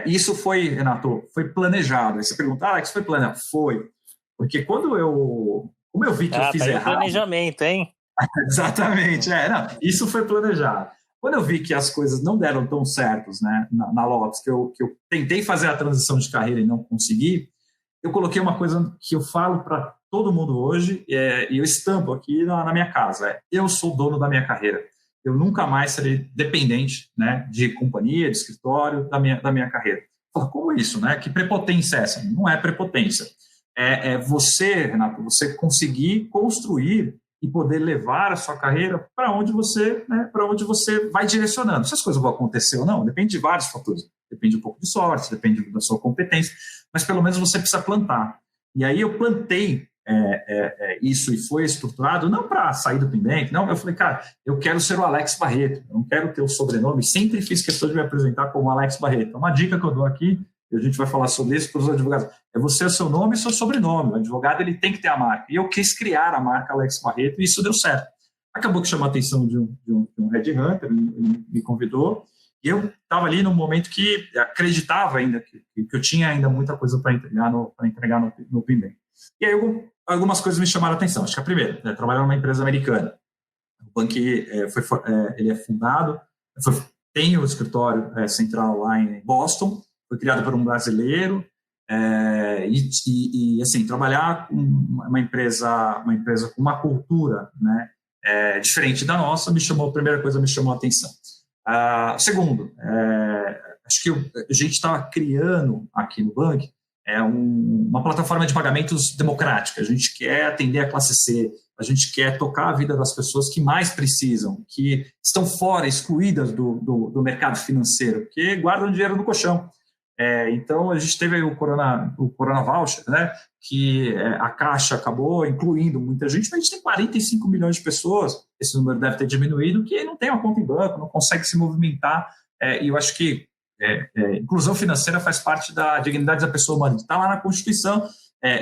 Isso foi, Renato, foi planejado. Aí você pergunta, Alex, foi planejado? Foi. Porque como eu vi que eu fiz errado... planejamento, hein? Exatamente, não, isso foi planejado. Quando eu vi que as coisas não deram tão certos, né, na Lotus, que eu tentei fazer a transição de carreira e não consegui, eu coloquei uma coisa que eu falo para todo mundo hoje, e eu estampo aqui na minha casa: eu sou dono da minha carreira. Eu nunca mais serei dependente, né, de companhia, de escritório, da minha carreira. Como isso, né? Que prepotência é essa? Não é prepotência. É você, Renato, você conseguir construir e poder levar a sua carreira para onde você vai direcionando. Se as coisas vão acontecer ou não, depende de vários fatores. Depende um pouco de sorte, depende da sua competência, mas pelo menos você precisa plantar. E aí eu plantei isso e foi estruturado não para sair do Pinbank, não. Eu falei, cara, eu quero ser o Alex Barreto, eu não quero ter o sobrenome, sempre fiz questão de me apresentar como Alex Barreto. Uma dica que eu dou aqui, e a gente vai falar sobre isso para os advogados, você o seu nome e seu sobrenome. O advogado ele tem que ter a marca. E eu quis criar a marca Alex Barreto e isso deu certo. Acabou que chamou a atenção de um headhunter, ele me convidou, e eu estava ali num momento que acreditava ainda que eu tinha ainda muita coisa para entregar no Pinbank. E aí algumas coisas me chamaram a atenção. Acho que a primeira, trabalhar numa empresa americana. O Bank ele é fundado, tem o escritório central lá em Boston, foi criado por um brasileiro, e assim, trabalhar com uma empresa com uma cultura, né, diferente da nossa, a primeira coisa me chamou a atenção. Segundo, acho que a gente estava criando aqui no Bank uma plataforma de pagamentos democrática. A gente quer atender a classe C, a gente quer tocar a vida das pessoas que mais precisam, que estão fora, excluídas do mercado financeiro, que guardam dinheiro no colchão. Então, a gente teve aí o Corona Voucher, né, que a Caixa acabou incluindo muita gente, mas a gente tem 45 milhões de pessoas, esse número deve ter diminuído, que não tem uma conta em banco, não consegue se movimentar, e eu acho que inclusão financeira faz parte da dignidade da pessoa humana. Está lá na Constituição,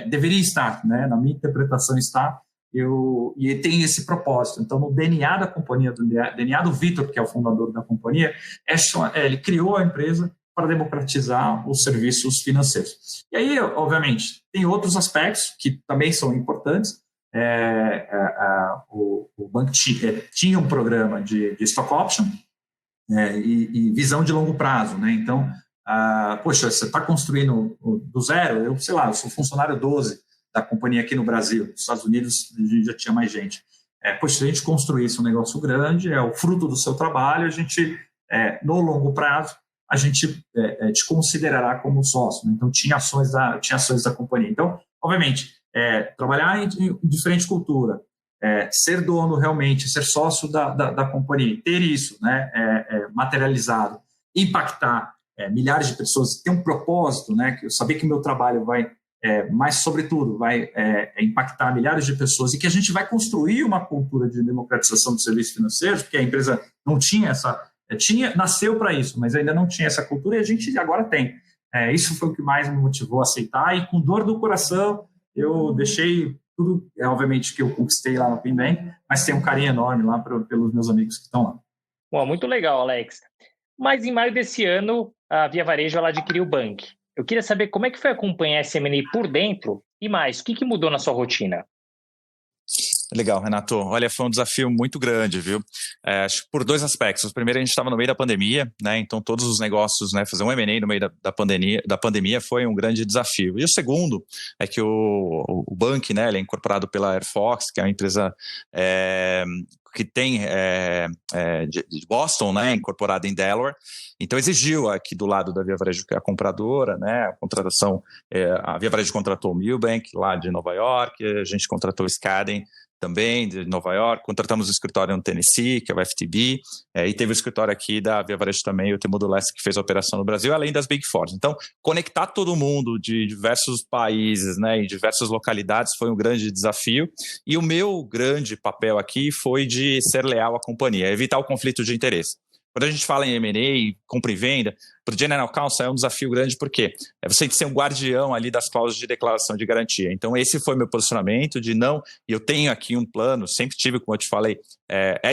deveria estar, né, na minha interpretação está, e tem esse propósito. Então, no DNA da companhia, no DNA do Vitor, que é o fundador da companhia, ele criou a empresa para democratizar os serviços financeiros. E aí, obviamente, tem outros aspectos que também são importantes. O banco tinha um programa de stock option e visão de longo prazo, né? Então, poxa, você está construindo do zero, eu sou funcionário 12 da companhia aqui no Brasil. Nos Estados Unidos, a gente já tinha mais gente. Poxa, se a gente construísse um negócio grande, é o fruto do seu trabalho, a gente, no longo prazo, a gente te considerará como sócio, né? Então, tinha ações da companhia. Então, obviamente, trabalhar em diferente cultura, ser dono realmente, ser sócio da companhia, ter isso, né, materializado, impactar milhares de pessoas, ter um propósito, né, que eu saber que meu trabalho vai, mas, sobretudo, vai impactar milhares de pessoas e que a gente vai construir uma cultura de democratização dos serviços financeiros, porque a empresa não tinha nasceu para isso, mas ainda não tinha essa cultura e a gente agora tem. Isso foi o que mais me motivou a aceitar e com dor do coração eu deixei tudo, obviamente que eu conquistei lá no Pinbank, mas tem um carinho enorme lá pelos meus amigos que estão lá. Bom, muito legal, Alex. Mas em maio desse ano, a Via Varejo ela adquiriu o Bank. Eu queria saber como é que foi acompanhar esse M&A por dentro e mais, o que mudou na sua rotina? Legal, Renato. Olha, foi um desafio muito grande, viu? Acho que por dois aspectos. Primeiro, a gente estava no meio da pandemia, né? Então todos os negócios, né? Fazer um M&A no meio da pandemia foi um grande desafio. E o segundo é que o Bank, né? Ele é incorporado pela Air Fox, que é uma empresa que tem de Boston, né? Incorporada em Delaware. Então exigiu aqui do lado da Via Varejo, que é a compradora, né? A contratação, a Via Varejo contratou o Milbank lá de Nova York, a gente contratou o Skadden também, de Nova York, contratamos o escritório no Tennessee, que é o FTB, e teve o escritório aqui da Via Varejo também, o Temudo Leste, que fez a operação no Brasil, além das Big Four. Então, conectar todo mundo de diversos países, né, em diversas localidades foi um grande desafio, e o meu grande papel aqui foi de ser leal à companhia, evitar o conflito de interesse. Quando a gente fala em M&A, compra e venda, para o General Counsel é um desafio grande, porque você tem que ser um guardião ali das cláusulas de declaração de garantia. Então, esse foi meu posicionamento de não, e eu tenho aqui um plano, sempre tive, como eu te falei,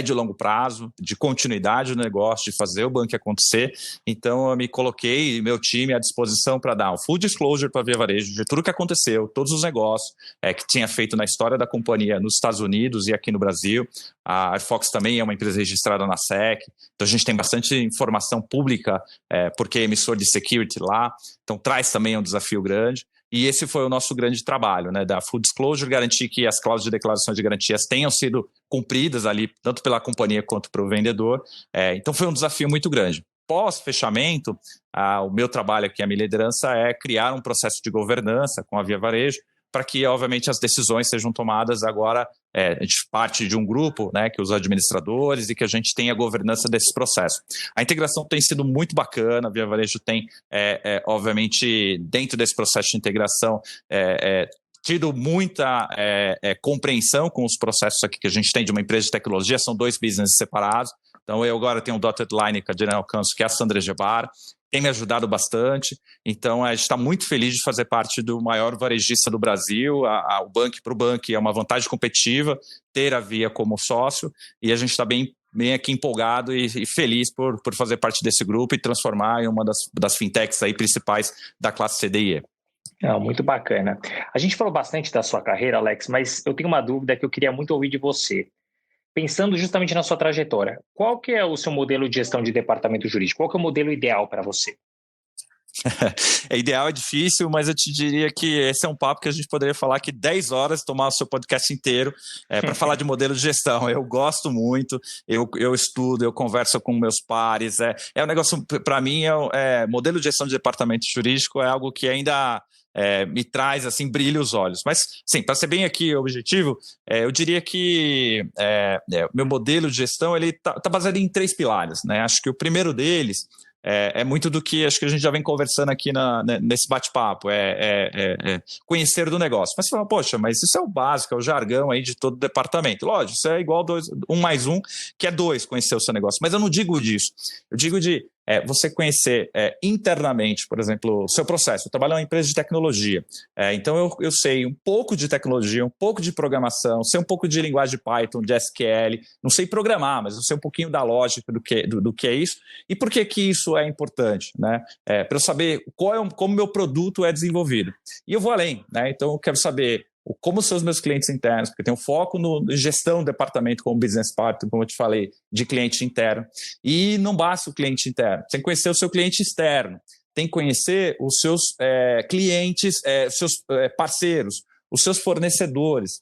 de longo prazo, de continuidade do negócio, de fazer o banco acontecer. Então, eu me coloquei, meu time, à disposição para dar um full disclosure para a Via Varejo de tudo que aconteceu, todos os negócios que tinha feito na história da companhia nos Estados Unidos e aqui no Brasil. A Airfox também é uma empresa registrada na SEC, então a gente tem bastante informação pública, porque é emissor de security lá, então traz também um desafio grande, e esse foi o nosso grande trabalho, né, da full disclosure, garantir que as cláusulas de declaração de garantias tenham sido cumpridas ali, tanto pela companhia quanto para o vendedor, então foi um desafio muito grande. Pós-fechamento, o meu trabalho aqui, a minha liderança, é criar um processo de governança com a Via Varejo, para que, obviamente, as decisões sejam tomadas agora, a gente parte de um grupo, né, que os administradores, e que a gente tenha a governança desse processo. A integração tem sido muito bacana, a Via Varejo tem, obviamente, dentro desse processo de integração, tido muita compreensão com os processos aqui que a gente tem de uma empresa de tecnologia, são dois business separados. Então, eu agora tenho um dotted line com a General Counsel, que é a Sandra Gebar, tem me ajudado bastante, então a gente está muito feliz de fazer parte do maior varejista do Brasil, o Bank para o Bank é uma vantagem competitiva, ter a Via como sócio, e a gente está bem aqui empolgado e feliz por fazer parte desse grupo e transformar em uma das fintechs aí principais da classe CDIE. Muito bacana. A gente falou bastante da sua carreira, Alex, mas eu tenho uma dúvida que eu queria muito ouvir de você. Pensando justamente na sua trajetória, qual que é o seu modelo de gestão de departamento jurídico? Qual que é o modelo ideal para você? Ideal é difícil, mas eu te diria que esse é um papo que a gente poderia falar que 10 horas, tomar o seu podcast inteiro para falar de modelo de gestão. Eu gosto muito, eu estudo, eu converso com meus pares. É um negócio, para mim, modelo de gestão de departamento jurídico é algo que ainda me traz, assim, brilha os olhos. Mas, sim, para ser bem aqui objetivo, eu diria que meu modelo de gestão ele tá baseado em 3 pilares, né? Acho que o primeiro deles é muito do que acho que a gente já vem conversando aqui nesse bate-papo, conhecer do negócio. Mas você fala, poxa, mas isso é o básico, é o jargão aí de todo departamento. Lógico, isso é igual 1 mais 1, que é 2, conhecer o seu negócio. Mas eu não digo disso. Eu digo de você conhecer internamente, por exemplo, o seu processo. Eu trabalho em uma empresa de tecnologia, então eu sei um pouco de tecnologia, um pouco de programação, sei um pouco de linguagem de Python, de SQL, não sei programar, mas eu sei um pouquinho da lógica do que é isso e por que isso é importante, né? Para eu saber como meu produto é desenvolvido. E eu vou além, né? Então eu quero saber como são os meus clientes internos, porque eu tenho foco no gestão do departamento como business partner, como eu te falei, de cliente interno. E não basta o cliente interno, você tem que conhecer o seu cliente externo, tem que conhecer os seus clientes, os seus parceiros, os seus fornecedores.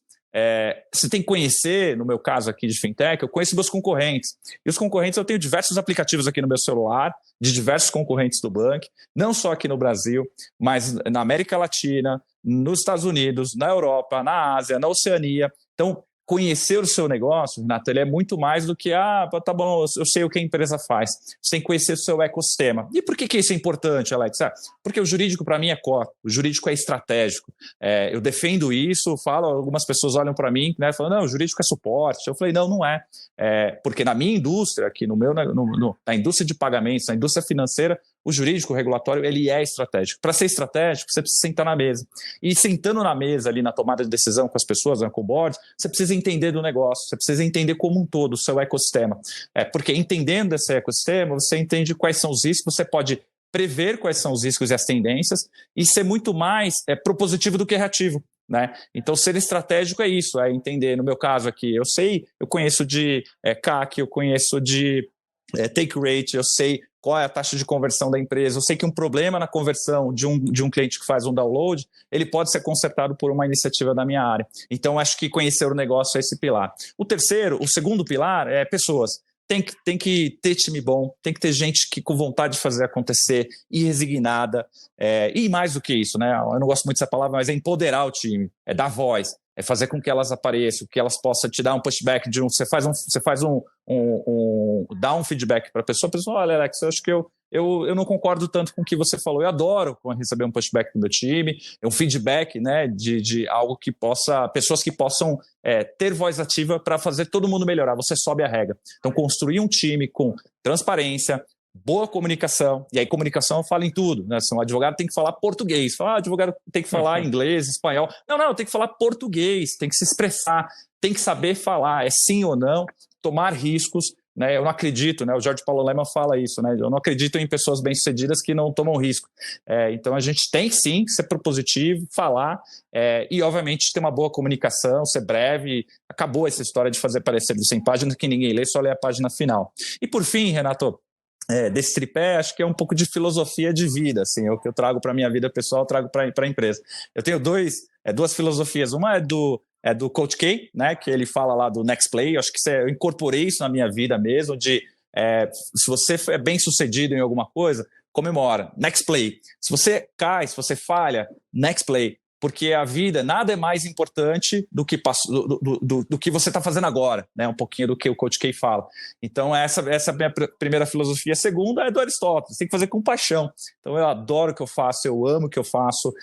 Você tem que conhecer, no meu caso aqui de fintech, eu conheço meus concorrentes. E os concorrentes, eu tenho diversos aplicativos aqui no meu celular, de diversos concorrentes do banco, não só aqui no Brasil, mas na América Latina, nos Estados Unidos, na Europa, na Ásia, na Oceania. Então, conhecer o seu negócio, Renato, ele é muito mais do que, tá bom, eu sei o que a empresa faz. Você tem que conhecer o seu ecossistema. E por que isso é importante, Alex? Porque o jurídico, para mim, é core. O jurídico é estratégico. Eu defendo isso, algumas pessoas olham para mim, né, falam, não, o jurídico é suporte. Eu falei, não é. Porque na minha indústria, aqui na indústria de pagamentos, na indústria financeira, o jurídico, o regulatório, ele é estratégico. Para ser estratégico, você precisa sentar na mesa. E sentando na mesa, ali na tomada de decisão com as pessoas, com o board, você precisa entender do negócio, você precisa entender como um todo o seu ecossistema. Porque entendendo esse ecossistema, você entende quais são os riscos, você pode prever quais são os riscos e as tendências e ser muito mais propositivo do que reativo. né? Então, ser estratégico é isso, é entender, no meu caso aqui, eu conheço de CAC, eu conheço de take rate, eu sei qual é a taxa de conversão da empresa, eu sei que um problema na conversão de um cliente que faz um download, ele pode ser consertado por uma iniciativa da minha área. Então, acho que conhecer o negócio é esse pilar. O segundo pilar é pessoas. Tem que ter time bom, tem que ter gente com vontade de fazer acontecer e resignada. E mais do que isso, né? Eu não gosto muito dessa palavra, mas é empoderar o time, é dar voz, é fazer com que elas apareçam, que elas possam te dar um pushback você dá um feedback para a pessoa, olha, Alex, eu acho que eu não concordo tanto com o que você falou, eu adoro receber um pushback do meu time, um feedback, né, de algo que pessoas que possam ter voz ativa para fazer todo mundo melhorar, você sobe a regra. Então, construir um time com transparência, boa comunicação, e aí comunicação eu falo em tudo, né? Se um advogado tem que falar português, advogado tem que falar inglês, espanhol, não, tem que falar português, tem que se expressar, tem que saber falar, é sim ou não, tomar riscos, né? Eu não acredito, né? O Jorge Paulo Lemann fala isso, né? Eu não acredito em pessoas bem-sucedidas que não tomam risco. Então a gente tem sim que ser propositivo, falar e obviamente ter uma boa comunicação, ser breve. Acabou essa história de fazer parecer de 100 páginas que ninguém lê, só lê a página final. E por fim, Renato, desse tripé, acho que é um pouco de filosofia de vida, assim, o que eu trago para a minha vida pessoal, eu trago para a empresa. Eu tenho duas filosofias, uma é do Coach K, né, que ele fala lá do Next Play, acho que eu incorporei isso na minha vida mesmo, se você é bem sucedido em alguma coisa, comemora, Next Play. Se você cai, se você falha, Next Play. Porque a vida, nada é mais importante do que você está fazendo agora, né? Um pouquinho do que o Coach K fala. Então, essa é a minha primeira filosofia. A segunda é do Aristóteles, tem que fazer com paixão. Então, eu adoro o que eu faço, eu amo o que eu faço,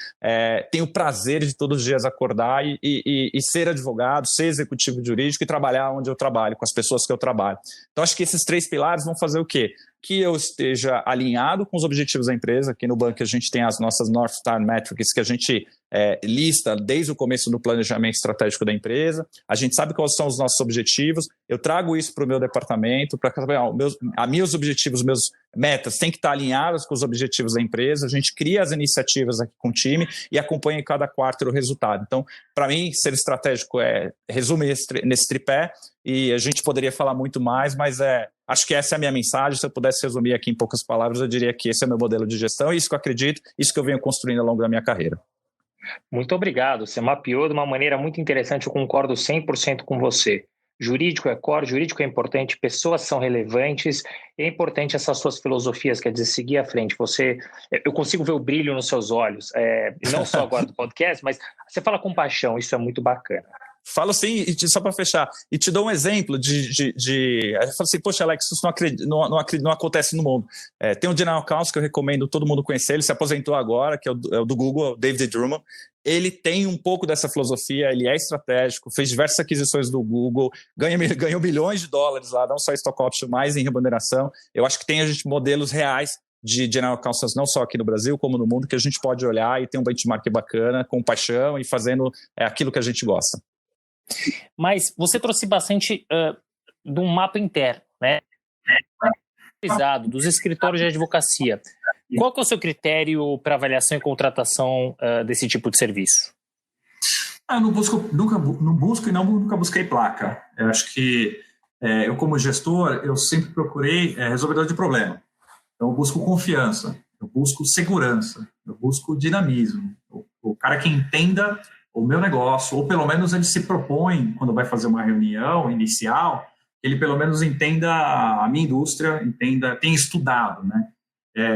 tenho prazer de todos os dias acordar e ser advogado, ser executivo jurídico e trabalhar onde eu trabalho, com as pessoas que eu trabalho. Então, acho que esses 3 pilares vão fazer o quê? Que eu esteja alinhado com os objetivos da empresa. Aqui no banco a gente tem as nossas North Star Metrics que a gente lista desde o começo do planejamento estratégico da empresa. A gente sabe quais são os nossos objetivos. Eu trago isso para o meu departamento, para meus objetivos, meus metas têm que estar alinhadas com os objetivos da empresa. A gente cria as iniciativas aqui com o time e acompanha em cada quarto o resultado. Então, para mim, ser estratégico resume nesse tripé e a gente poderia falar muito mais, mas acho que essa é a minha mensagem. Se eu pudesse resumir aqui em poucas palavras, eu diria que esse é o meu modelo de gestão, isso que eu acredito, isso que eu venho construindo ao longo da minha carreira. Muito obrigado. Você mapeou de uma maneira muito interessante, eu concordo 100% com você. Jurídico é core, jurídico é importante, pessoas são relevantes, é importante essas suas filosofias, quer dizer, seguir à frente. Eu consigo ver o brilho nos seus olhos, não só agora do podcast, mas você fala com paixão, isso é muito bacana. Falo sim, só para fechar, e te dou um exemplo eu falo assim, poxa, Alex, isso não acontece no mundo. Tem um General Counsel que eu recomendo todo mundo conhecer, ele se aposentou agora, que é o do Google, o David Drummond. Ele tem um pouco dessa filosofia, ele é estratégico, fez diversas aquisições do Google, ganhou bilhões de dólares lá, não só stock option, mais em remuneração. Eu acho que tem modelos reais de General Counsels, não só aqui no Brasil, como no mundo, que a gente pode olhar e ter um benchmark bacana, com paixão e fazendo aquilo que a gente gosta. Mas você trouxe bastante de um mapa interno, né? Dos escritórios de advocacia. Qual que é o seu critério para avaliação e contratação desse tipo de serviço? Eu não busco e nunca busquei placa. Eu acho que eu, como gestor, eu sempre procurei resolvedor de problema. Então, eu busco confiança, eu busco segurança, eu busco dinamismo. O cara que entenda o meu negócio, ou pelo menos ele se propõe, quando vai fazer uma reunião inicial, ele pelo menos entenda a minha indústria, tenha estudado, né?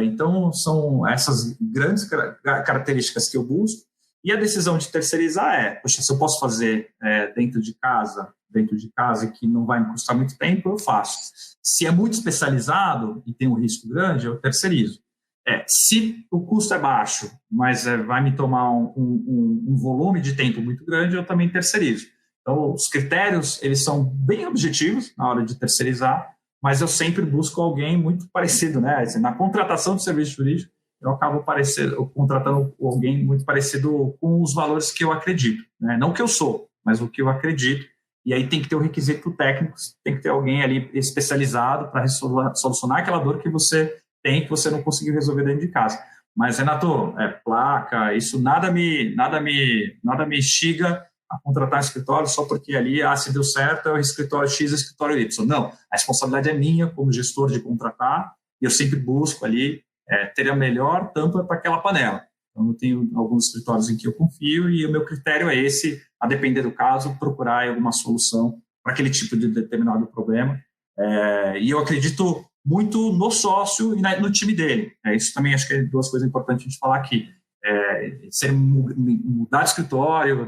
Então, são essas grandes características que eu busco. E a decisão de terceirizar poxa, se eu posso fazer dentro de casa e que não vai me custar muito tempo, eu faço. Se é muito especializado e tem um risco grande, eu terceirizo. Se o custo é baixo, mas vai me tomar um volume de tempo muito grande, eu também terceirizo. Então, os critérios, eles são bem objetivos na hora de terceirizar, mas eu sempre busco alguém muito parecido, né? Assim, na contratação de serviço jurídico, eu acabo contratando alguém muito parecido com os valores que eu acredito, né? Não o que eu sou, mas o que eu acredito. E aí tem que ter o requisito técnico, tem que ter alguém ali especializado para solucionar aquela dor que você tem, que você não conseguiu resolver dentro de casa. Mas, Renato, placa, isso nada me instiga a contratar escritório só porque ali, se deu certo, é o escritório X, é o escritório Y. Não, a responsabilidade é minha como gestor de contratar, e eu sempre busco ali ter a melhor tampa para aquela panela. Então, eu tenho alguns escritórios em que eu confio e o meu critério é esse, a depender do caso, procurar alguma solução para aquele tipo de determinado problema. E eu acredito muito no sócio e no time dele. Isso também acho que é duas coisas importantes de falar aqui. Mudar de escritório,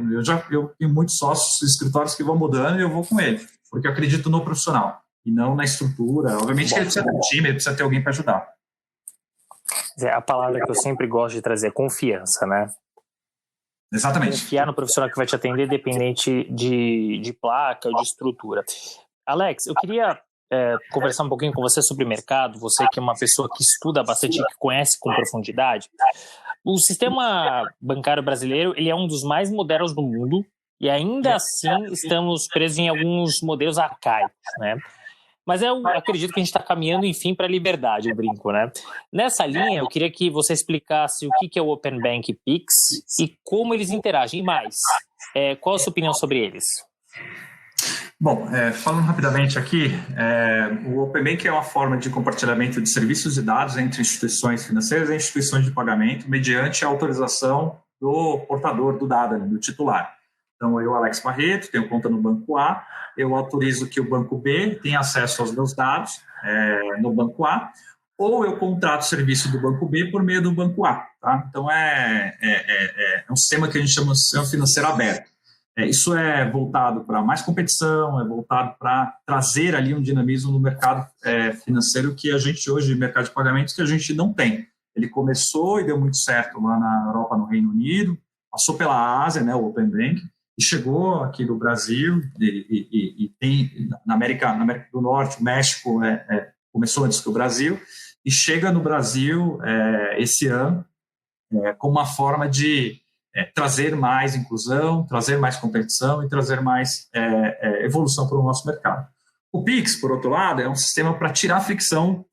eu tenho muitos sócios de escritórios que vão mudando e eu vou com ele, porque eu acredito no profissional e não na estrutura. Obviamente que ele precisa ter um time, ele precisa ter alguém para ajudar. A palavra que eu sempre gosto de trazer é confiança, né? Exatamente. Confiar no profissional que vai te atender, independente de placa ou de estrutura. Alex, eu queria conversar um pouquinho com você sobre mercado, você que é uma pessoa que estuda bastante e que conhece com profundidade. O sistema bancário brasileiro ele é um dos mais modernos do mundo e ainda assim estamos presos em alguns modelos arcaicos, né? Mas eu acredito que a gente está caminhando, enfim, para a liberdade, eu brinco, né? Nessa linha, eu queria que você explicasse o que é o Open Bank e Pix e como eles interagem. E mais, qual a sua opinião sobre eles? Bom, falando rapidamente aqui, o Open Bank é uma forma de compartilhamento de serviços e dados entre instituições financeiras e instituições de pagamento mediante a autorização do portador do dado, do titular. Então, eu, Alex Barreto, tenho conta no Banco A, eu autorizo que o Banco B tenha acesso aos meus dados no Banco A, ou eu contrato o serviço do Banco B por meio do Banco A. Tá? Então, é um sistema que a gente chama de sistema financeiro aberto. Isso é voltado para mais competição, é voltado para trazer ali um dinamismo no mercado financeiro que a gente hoje, mercado de pagamentos, que a gente não tem. Ele começou e deu muito certo lá na Europa, no Reino Unido, passou pela Ásia, né, o Open Bank, e chegou aqui no Brasil, e tem na América do Norte, o México começou antes que o Brasil, e chega no Brasil esse ano como uma forma de trazer mais inclusão, trazer mais competição e trazer mais evolução para o nosso mercado. O Pix, por outro lado, é um sistema para tirar a fricção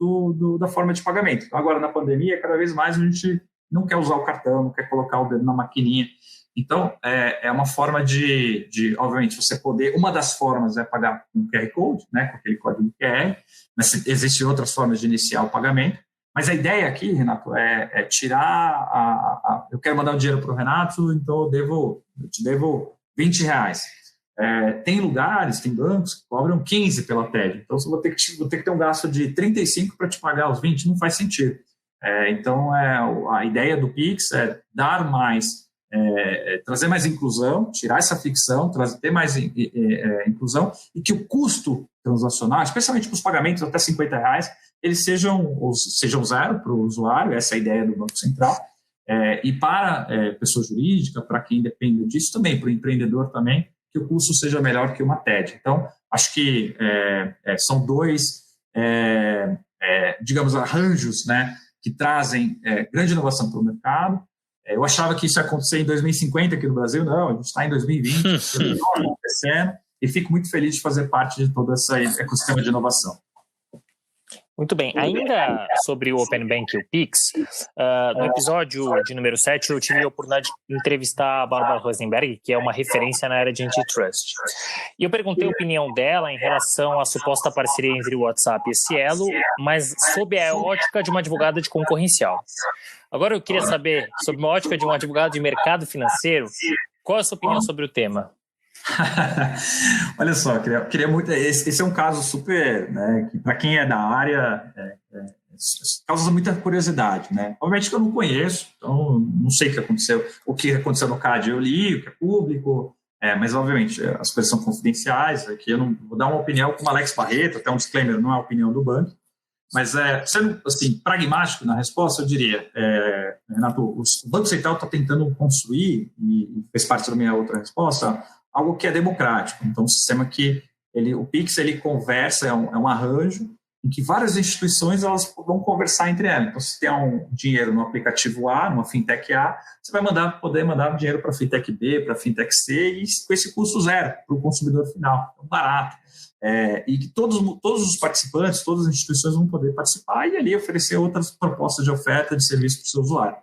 da forma de pagamento. Agora, na pandemia, cada vez mais a gente não quer usar o cartão, não quer colocar o dedo na maquininha. Então, é uma forma de, obviamente, você poder... Uma das formas é pagar com QR Code, né, com aquele código QR, mas existem outras formas de iniciar o pagamento. Mas a ideia aqui, Renato, é tirar eu quero mandar o dinheiro para o Renato, então eu te devo R$20. Tem lugares, tem bancos que cobram 15 pela TED. Então, vou ter que ter um gasto de 35 para te pagar os 20, não faz sentido. Então, a ideia do Pix é dar mais, trazer mais inclusão, tirar essa ficção, ter mais inclusão e que o custo transacional, especialmente para os pagamentos até R$50, eles sejam zero para o usuário, essa é a ideia do Banco Central, e para pessoa jurídica, para quem depende disso também, para o empreendedor também, que o custo seja melhor que uma TED. Então, acho que são dois, digamos, arranjos, né, que trazem grande inovação para o mercado. Eu achava que isso ia acontecer em 2050 aqui no Brasil, não, a gente está em 2020, está acontecendo, e fico muito feliz de fazer parte de todo esse ecossistema de inovação. Muito bem. Ainda sobre o Open Bank e o Pix, no episódio de número 7, eu tive a oportunidade de entrevistar a Bárbara Rosenberg, que é uma referência na área de antitrust. E eu perguntei a opinião dela em relação à suposta parceria entre o WhatsApp e esse elo, mas sob a ótica de uma advogada de concorrencial. Agora eu queria saber, sob uma ótica de um advogado de mercado financeiro, qual é a sua opinião sobre o tema? Olha só, queria muito. Esse é um caso super, né, que para quem é da área causa muita curiosidade, né? Obviamente que eu não conheço, então não sei o que aconteceu no CAD, eu li, o que é público, mas obviamente as coisas são confidenciais. Aqui eu não vou dar uma opinião como Alex Barreto, até um disclaimer, não é a opinião do banco, mas sendo assim pragmático na resposta, eu diria, Renato, o Banco Central está tentando construir, e fez parte da minha outra resposta, algo que é democrático. Então, um sistema que o Pix ele conversa, é um arranjo em que várias instituições elas vão conversar entre elas. Então, se tem um dinheiro no aplicativo A, numa fintech A, você vai poder mandar dinheiro para a fintech B, para a fintech C, e com esse custo zero para o consumidor final, então, barato. E que todos os participantes, todas as instituições vão poder participar e ali oferecer outras propostas de oferta de serviço para o seu usuário.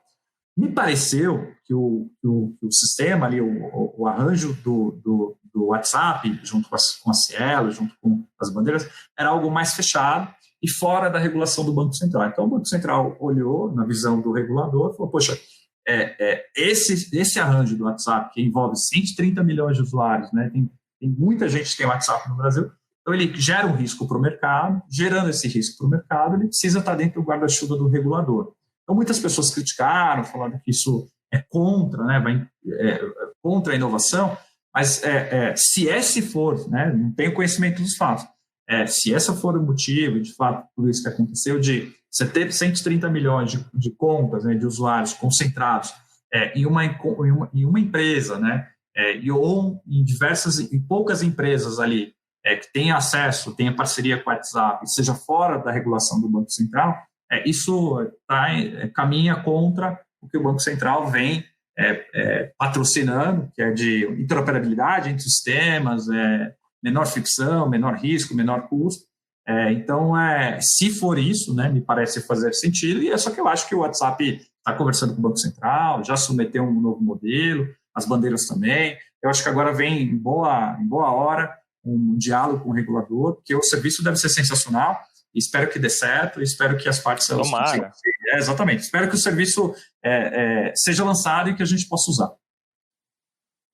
Me pareceu que o sistema ali, o arranjo do WhatsApp, junto com a Cielo, junto com as bandeiras, era algo mais fechado e fora da regulação do Banco Central. Então, o Banco Central olhou, na visão do regulador, e falou, poxa, esse arranjo do WhatsApp, que envolve 130 milhões de usuários, né, tem muita gente que tem WhatsApp no Brasil, então ele gera um risco para o mercado, gerando esse risco para o mercado, ele precisa estar dentro do guarda-chuva do regulador. Então, muitas pessoas criticaram, falando que isso é contra, né, contra a inovação, mas se esse for, né, não tenho conhecimento dos fatos, se esse for o motivo, de fato, por isso que aconteceu, de você ter 130 milhões de contas, né, de usuários concentrados em uma empresa, né, ou em poucas empresas ali, que têm acesso, tenha parceria com o WhatsApp, seja fora da regulação do Banco Central, isso caminha contra o que o Banco Central vem patrocinando, que é de interoperabilidade entre sistemas, menor fricção, menor risco, menor custo. Então, se for isso, né, me parece fazer sentido, e é só que eu acho que o WhatsApp está conversando com o Banco Central, já submeteu um novo modelo, as bandeiras também. Eu acho que agora vem em boa hora um diálogo com o regulador, porque o serviço deve ser sensacional. Espero que dê certo, espero que as partes... Tomara. Exatamente. Espero que o serviço seja lançado e que a gente possa usar.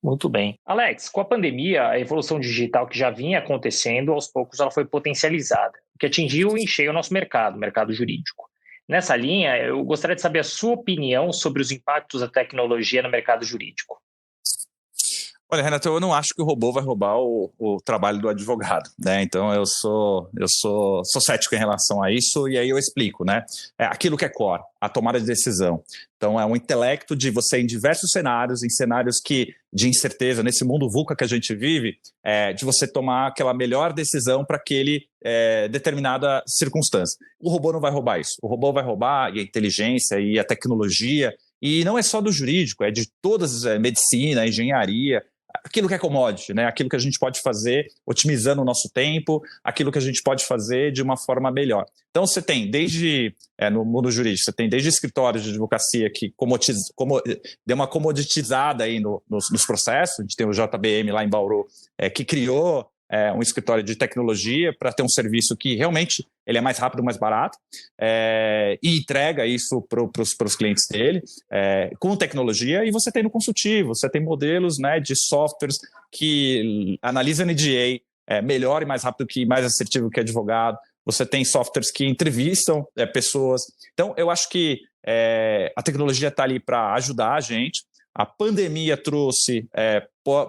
Muito bem. Alex, com a pandemia, a evolução digital que já vinha acontecendo, aos poucos ela foi potencializada, o que atingiu em cheio o nosso mercado, o mercado jurídico. Nessa linha, eu gostaria de saber a sua opinião sobre os impactos da tecnologia no mercado jurídico. Olha, Renato, eu não acho que o robô vai roubar o trabalho do advogado, né? Então eu sou cético em relação a isso, e aí eu explico, né? Aquilo que é core, a tomada de decisão. Então é um intelecto de você, em diversos cenários, em cenários de incerteza, nesse mundo VUCA que a gente vive, de você tomar aquela melhor decisão para aquele determinada circunstância. O robô não vai roubar isso. O robô vai roubar e a inteligência e a tecnologia, e não é só do jurídico, é de todas as medicina, engenharia, aquilo que é commodity, né? Aquilo que a gente pode fazer otimizando o nosso tempo, aquilo que a gente pode fazer de uma forma melhor. Então, você tem desde, no mundo jurídico, você tem desde escritórios de advocacia que deu uma comoditizada aí nos processos. A gente tem o JBM lá em Bauru, que criou um escritório de tecnologia para ter um serviço que realmente ele é mais rápido, mais barato, e entrega isso para os clientes dele, com tecnologia. E você tem no consultivo, você tem modelos, né, de softwares que analisam NDA melhor e mais rápido, mais assertivo que advogado. Você tem softwares que entrevistam pessoas. Então, eu acho que a tecnologia está ali para ajudar a gente. A pandemia trouxe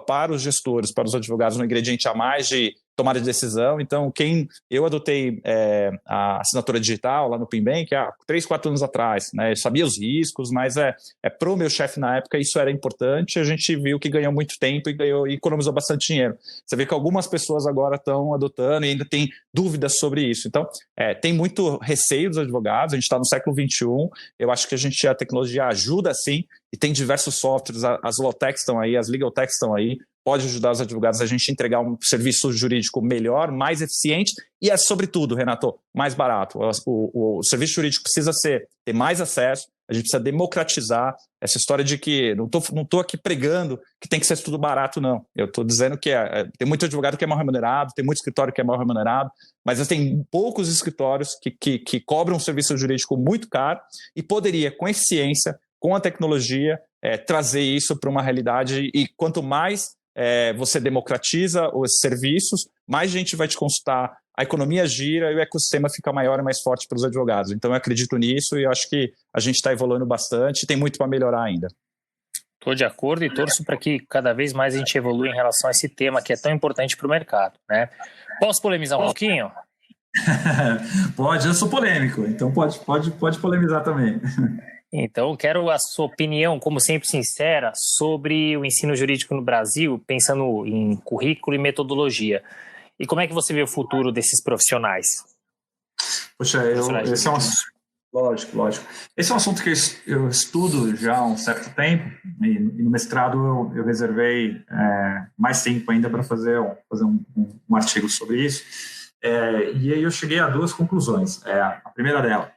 para os gestores, para os advogados, um ingrediente a mais de tomada de decisão. Então, eu adotei a assinatura digital lá no PinBank há 3, 4 anos atrás, né? Eu sabia os riscos, mas para o meu chefe na época isso era importante. A gente viu que ganhou muito tempo e economizou bastante dinheiro. Você vê que algumas pessoas agora estão adotando e ainda tem dúvidas sobre isso. Então, tem muito receio dos advogados. A gente está no século XXI. Eu acho que a tecnologia ajuda, sim, e tem diversos softwares. As law techs estão aí, as legal techs estão aí. Pode ajudar os advogados a gente entregar um serviço jurídico melhor, mais eficiente e, sobretudo, Renato, mais barato. O serviço jurídico precisa ter mais acesso, a gente precisa democratizar essa história de que não estou aqui pregando que tem que ser tudo barato, não. Eu estou dizendo que tem muito advogado que é mal remunerado, tem muito escritório que é mal remunerado, mas tem poucos escritórios que cobram um serviço jurídico muito caro e poderia, com eficiência, com a tecnologia, trazer isso para uma realidade. E quanto mais você democratiza os serviços, mais gente vai te consultar, a economia gira e o ecossistema fica maior e mais forte para os advogados. Então eu acredito nisso e eu acho que a gente está evoluindo bastante e tem muito para melhorar ainda. Estou de acordo e torço para que cada vez mais a gente evolua em relação a esse tema que é tão importante para o mercado, né? Posso polemizar um pouquinho? Pode, eu sou polêmico, então pode polemizar também. Então, quero a sua opinião, como sempre sincera, sobre o ensino jurídico no Brasil, pensando em currículo e metodologia. E como é que você vê o futuro desses profissionais? Poxa, esse é um assunto. Lógico. Esse é um assunto que eu estudo já há um certo tempo, e no mestrado eu reservei mais tempo ainda para fazer um artigo sobre isso. E aí eu cheguei a duas conclusões. A primeira dela,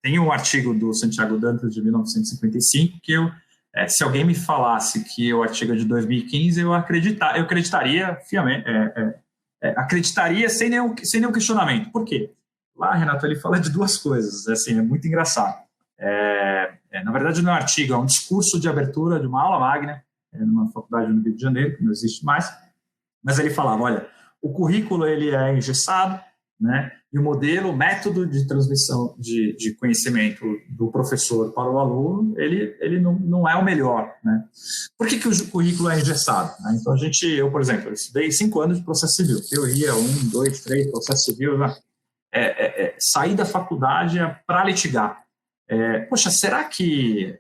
tem um artigo do Santiago Dantas de 1955 que se alguém me falasse que o artigo é de 2015, eu acreditaria fiamente, acreditaria sem nenhum questionamento. Por quê? Lá, Renato, ele fala de duas coisas, assim, é muito engraçado. Na verdade, não é um artigo, é um discurso de abertura de uma aula magna, numa faculdade no Rio de Janeiro, que não existe mais, mas ele falava, olha, o currículo ele é engessado, né, e o método de transmissão de conhecimento do professor para o aluno, ele não é o melhor, né? Por que o currículo é engessado? Então, eu, por exemplo, eu estudei 5 anos de processo civil, teoria 1, 2, 3, processo civil, né? Sair da faculdade para litigar. Poxa, será que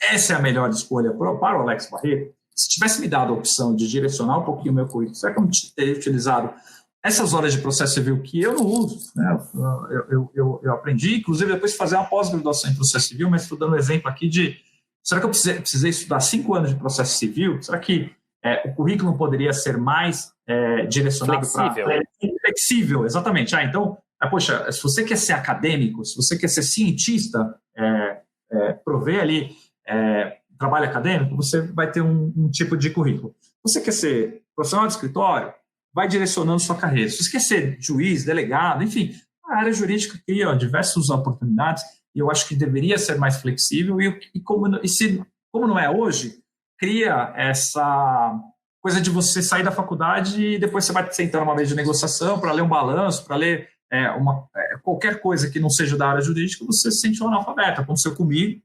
essa é a melhor escolha para o Alex Barreto? Se tivesse me dado a opção de direcionar um pouquinho o meu currículo, será que eu não teria utilizado essas horas de processo civil que eu não uso? Né? Eu aprendi, inclusive, depois de fazer uma pós-graduação em processo civil, mas estou dando um exemplo aqui será que eu precisei estudar 5 anos de processo civil? Será que o currículo poderia ser mais direcionado para... Flexível, exatamente. Então, poxa, se você quer ser acadêmico, se você quer ser cientista, prover ali trabalho acadêmico, você vai ter um tipo de currículo. Se você quer ser profissional de escritório, vai direcionando sua carreira. Se você quer ser juiz, delegado, enfim, a área jurídica cria diversas oportunidades e eu acho que deveria ser mais flexível como não é hoje, cria essa coisa de você sair da faculdade e depois você vai sentar numa mesa de negociação para ler um balanço, para ler qualquer coisa que não seja da área jurídica, você se sente um analfabeto. Aconteceu comigo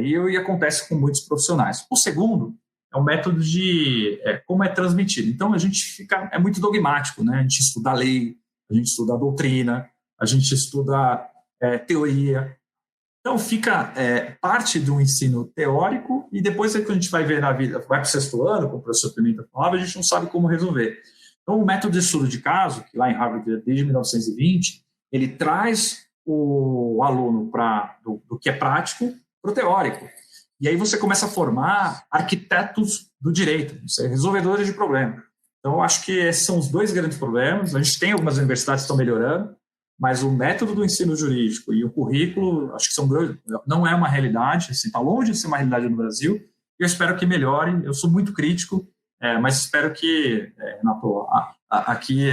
e acontece com muitos profissionais. O segundo é o método de como é transmitido. Então, a gente é muito dogmático, né? A gente estuda a lei, a gente estuda a doutrina, a gente estuda teoria. Então, fica parte do ensino teórico e depois que a gente vai ver na vida, vai para o 6º ano, como o professor Pimenta falava, a gente não sabe como resolver. Então, o método de estudo de caso, que lá em Harvard, desde 1920, ele traz o aluno do que é prático para o teórico. E aí você começa a formar arquitetos do direito, resolvedores de problemas. Então, eu acho que esses são os dois grandes problemas. A gente tem algumas universidades que estão melhorando, mas o método do ensino jurídico e o currículo, acho que não é uma realidade, está longe de ser uma realidade no Brasil, e eu espero que melhore. Eu sou muito crítico, mas espero que, Renato, aqui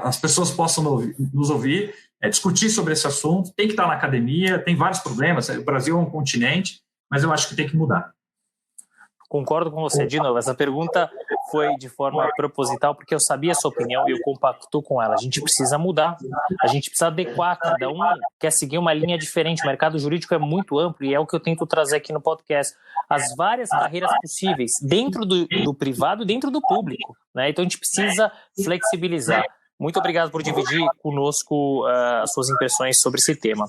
as pessoas possam nos ouvir, discutir sobre esse assunto. Tem que estar na academia, tem vários problemas, o Brasil é um continente, mas eu acho que tem que mudar. Concordo com você, de novo. Essa pergunta foi de forma proposital, porque eu sabia a sua opinião e eu compacto com ela. A gente precisa mudar, a gente precisa adequar, cada um quer seguir uma linha diferente. O mercado jurídico é muito amplo e é o que eu tento trazer aqui no podcast. As várias carreiras possíveis, dentro do privado e dentro do público, né? Então a gente precisa flexibilizar. Muito obrigado por dividir conosco as suas impressões sobre esse tema.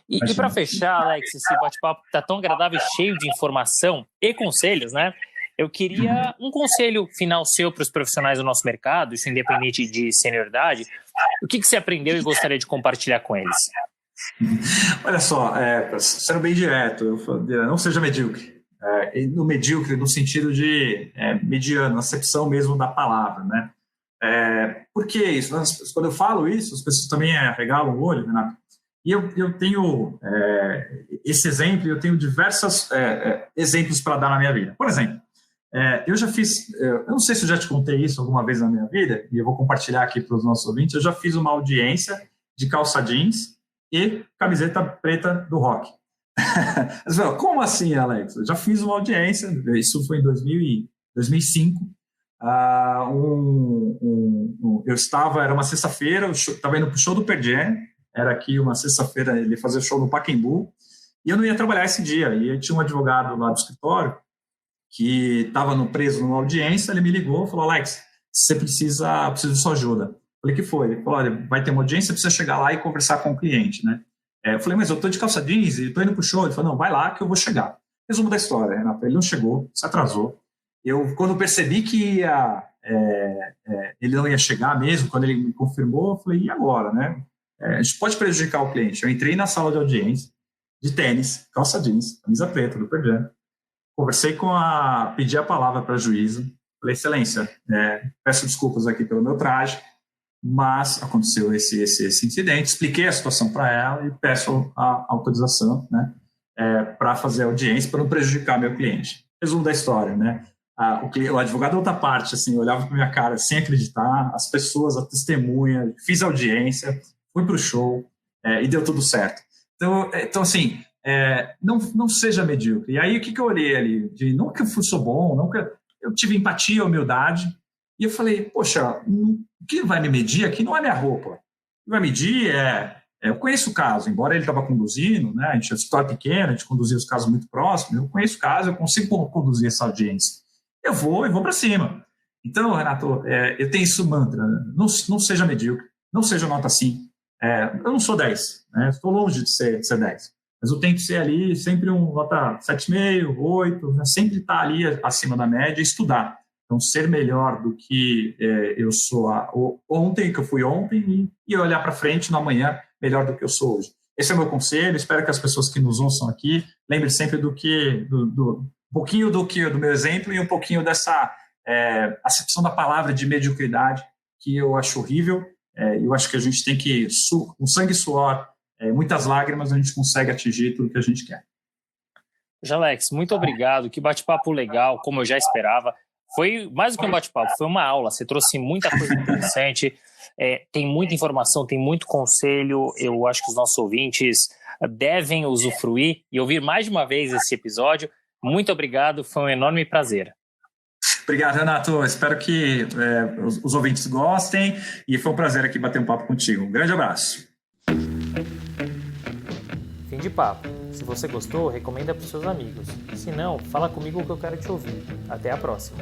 E para fechar, Alex, esse bate-papo está tão agradável e cheio de informação e conselhos, né? Eu queria um conselho final seu para os profissionais do nosso mercado, isso independente de senioridade. O que você aprendeu e gostaria de compartilhar com eles? Olha só, sendo bem direto, não seja medíocre. No medíocre, no sentido de mediano, na acepção mesmo da palavra, né? Por que isso? Quando eu falo isso, as pessoas também arregalam o olho, Renato. E eu tenho esse exemplo, eu tenho diversos exemplos para dar na minha vida. Por exemplo, eu já fiz, eu não sei se eu já te contei isso alguma vez na minha vida, e eu vou compartilhar aqui para os nossos ouvintes, eu já fiz uma audiência de calça jeans e camiseta preta do rock. Como assim, Alex? Eu já fiz uma audiência, isso foi em 2005, era uma sexta-feira, eu estava indo para o show do Pearl Jam, era aqui uma sexta-feira, ele fazia show no Pacaembu, e eu não ia trabalhar esse dia, e eu tinha um advogado lá do escritório, que estava preso numa audiência, ele me ligou e falou, Alex, você precisa de sua ajuda. Eu falei, que foi? Ele falou, olha, vai ter uma audiência, precisa chegar lá e conversar com o cliente, né? Eu falei, mas eu estou de calça jeans e estou indo para o show. Ele falou, não, vai lá que eu vou chegar. Resumo da história, Renato, ele não chegou, se atrasou. Quando percebi que ia ele não ia chegar mesmo. Quando ele me confirmou, eu falei, e agora, né? A gente pode prejudicar o cliente. Eu entrei na sala de audiência de tênis, calça jeans, camisa preta do Pearl Jam. Conversei pedi a palavra para a juíza. Falei, excelência, peço desculpas aqui pelo meu traje, mas aconteceu esse incidente. Expliquei a situação para ela e peço a autorização, né, para fazer a audiência, para não prejudicar meu cliente. Resumo da história, né? O advogado da outra parte, assim, olhava para minha cara sem acreditar, as pessoas, a testemunha, fiz a audiência, fui para o show e deu tudo certo. Então assim, não seja medíocre. E aí, o que eu olhei ali? Não que eu sou bom, não que eu tive empatia, humildade, e eu falei, poxa, o que vai me medir aqui não é minha roupa. O que vai medir eu conheço o caso, embora ele estava conduzindo, né, a gente é história pequena, a gente conduzia os casos muito próximos, eu conheço o caso, eu consigo conduzir essa audiência. Eu vou para cima. Então, Renato, eu tenho esse mantra, não seja medíocre, não seja nota 5. Eu não sou 10, né? Estou longe de ser 10, mas eu tenho que ser ali sempre nota 7,5, 8, né? Sempre estar ali acima da média e estudar. Então, ser melhor do que eu sou ontem, que eu fui ontem, e olhar para frente no amanhã melhor do que eu sou hoje. Esse é o meu conselho, espero que as pessoas que nos ouçam aqui lembrem sempre do pouquinho do meu exemplo e um pouquinho dessa acepção da palavra de mediocridade, que eu acho horrível. Eu acho que a gente tem que, com sangue e suor, muitas lágrimas, a gente consegue atingir tudo que a gente quer. Jalex, muito obrigado, que bate-papo legal, como eu já esperava. Foi mais do que um bate-papo, foi uma aula, você trouxe muita coisa interessante, tem muita informação, tem muito conselho, eu acho que os nossos ouvintes devem usufruir e ouvir mais de uma vez esse episódio. Muito obrigado, foi um enorme prazer. Obrigado, Renato. Espero que os ouvintes gostem e foi um prazer aqui bater um papo contigo. Um grande abraço. Fim de papo. Se você gostou, recomenda para os seus amigos. Se não, fala comigo que eu quero te ouvir. Até a próxima.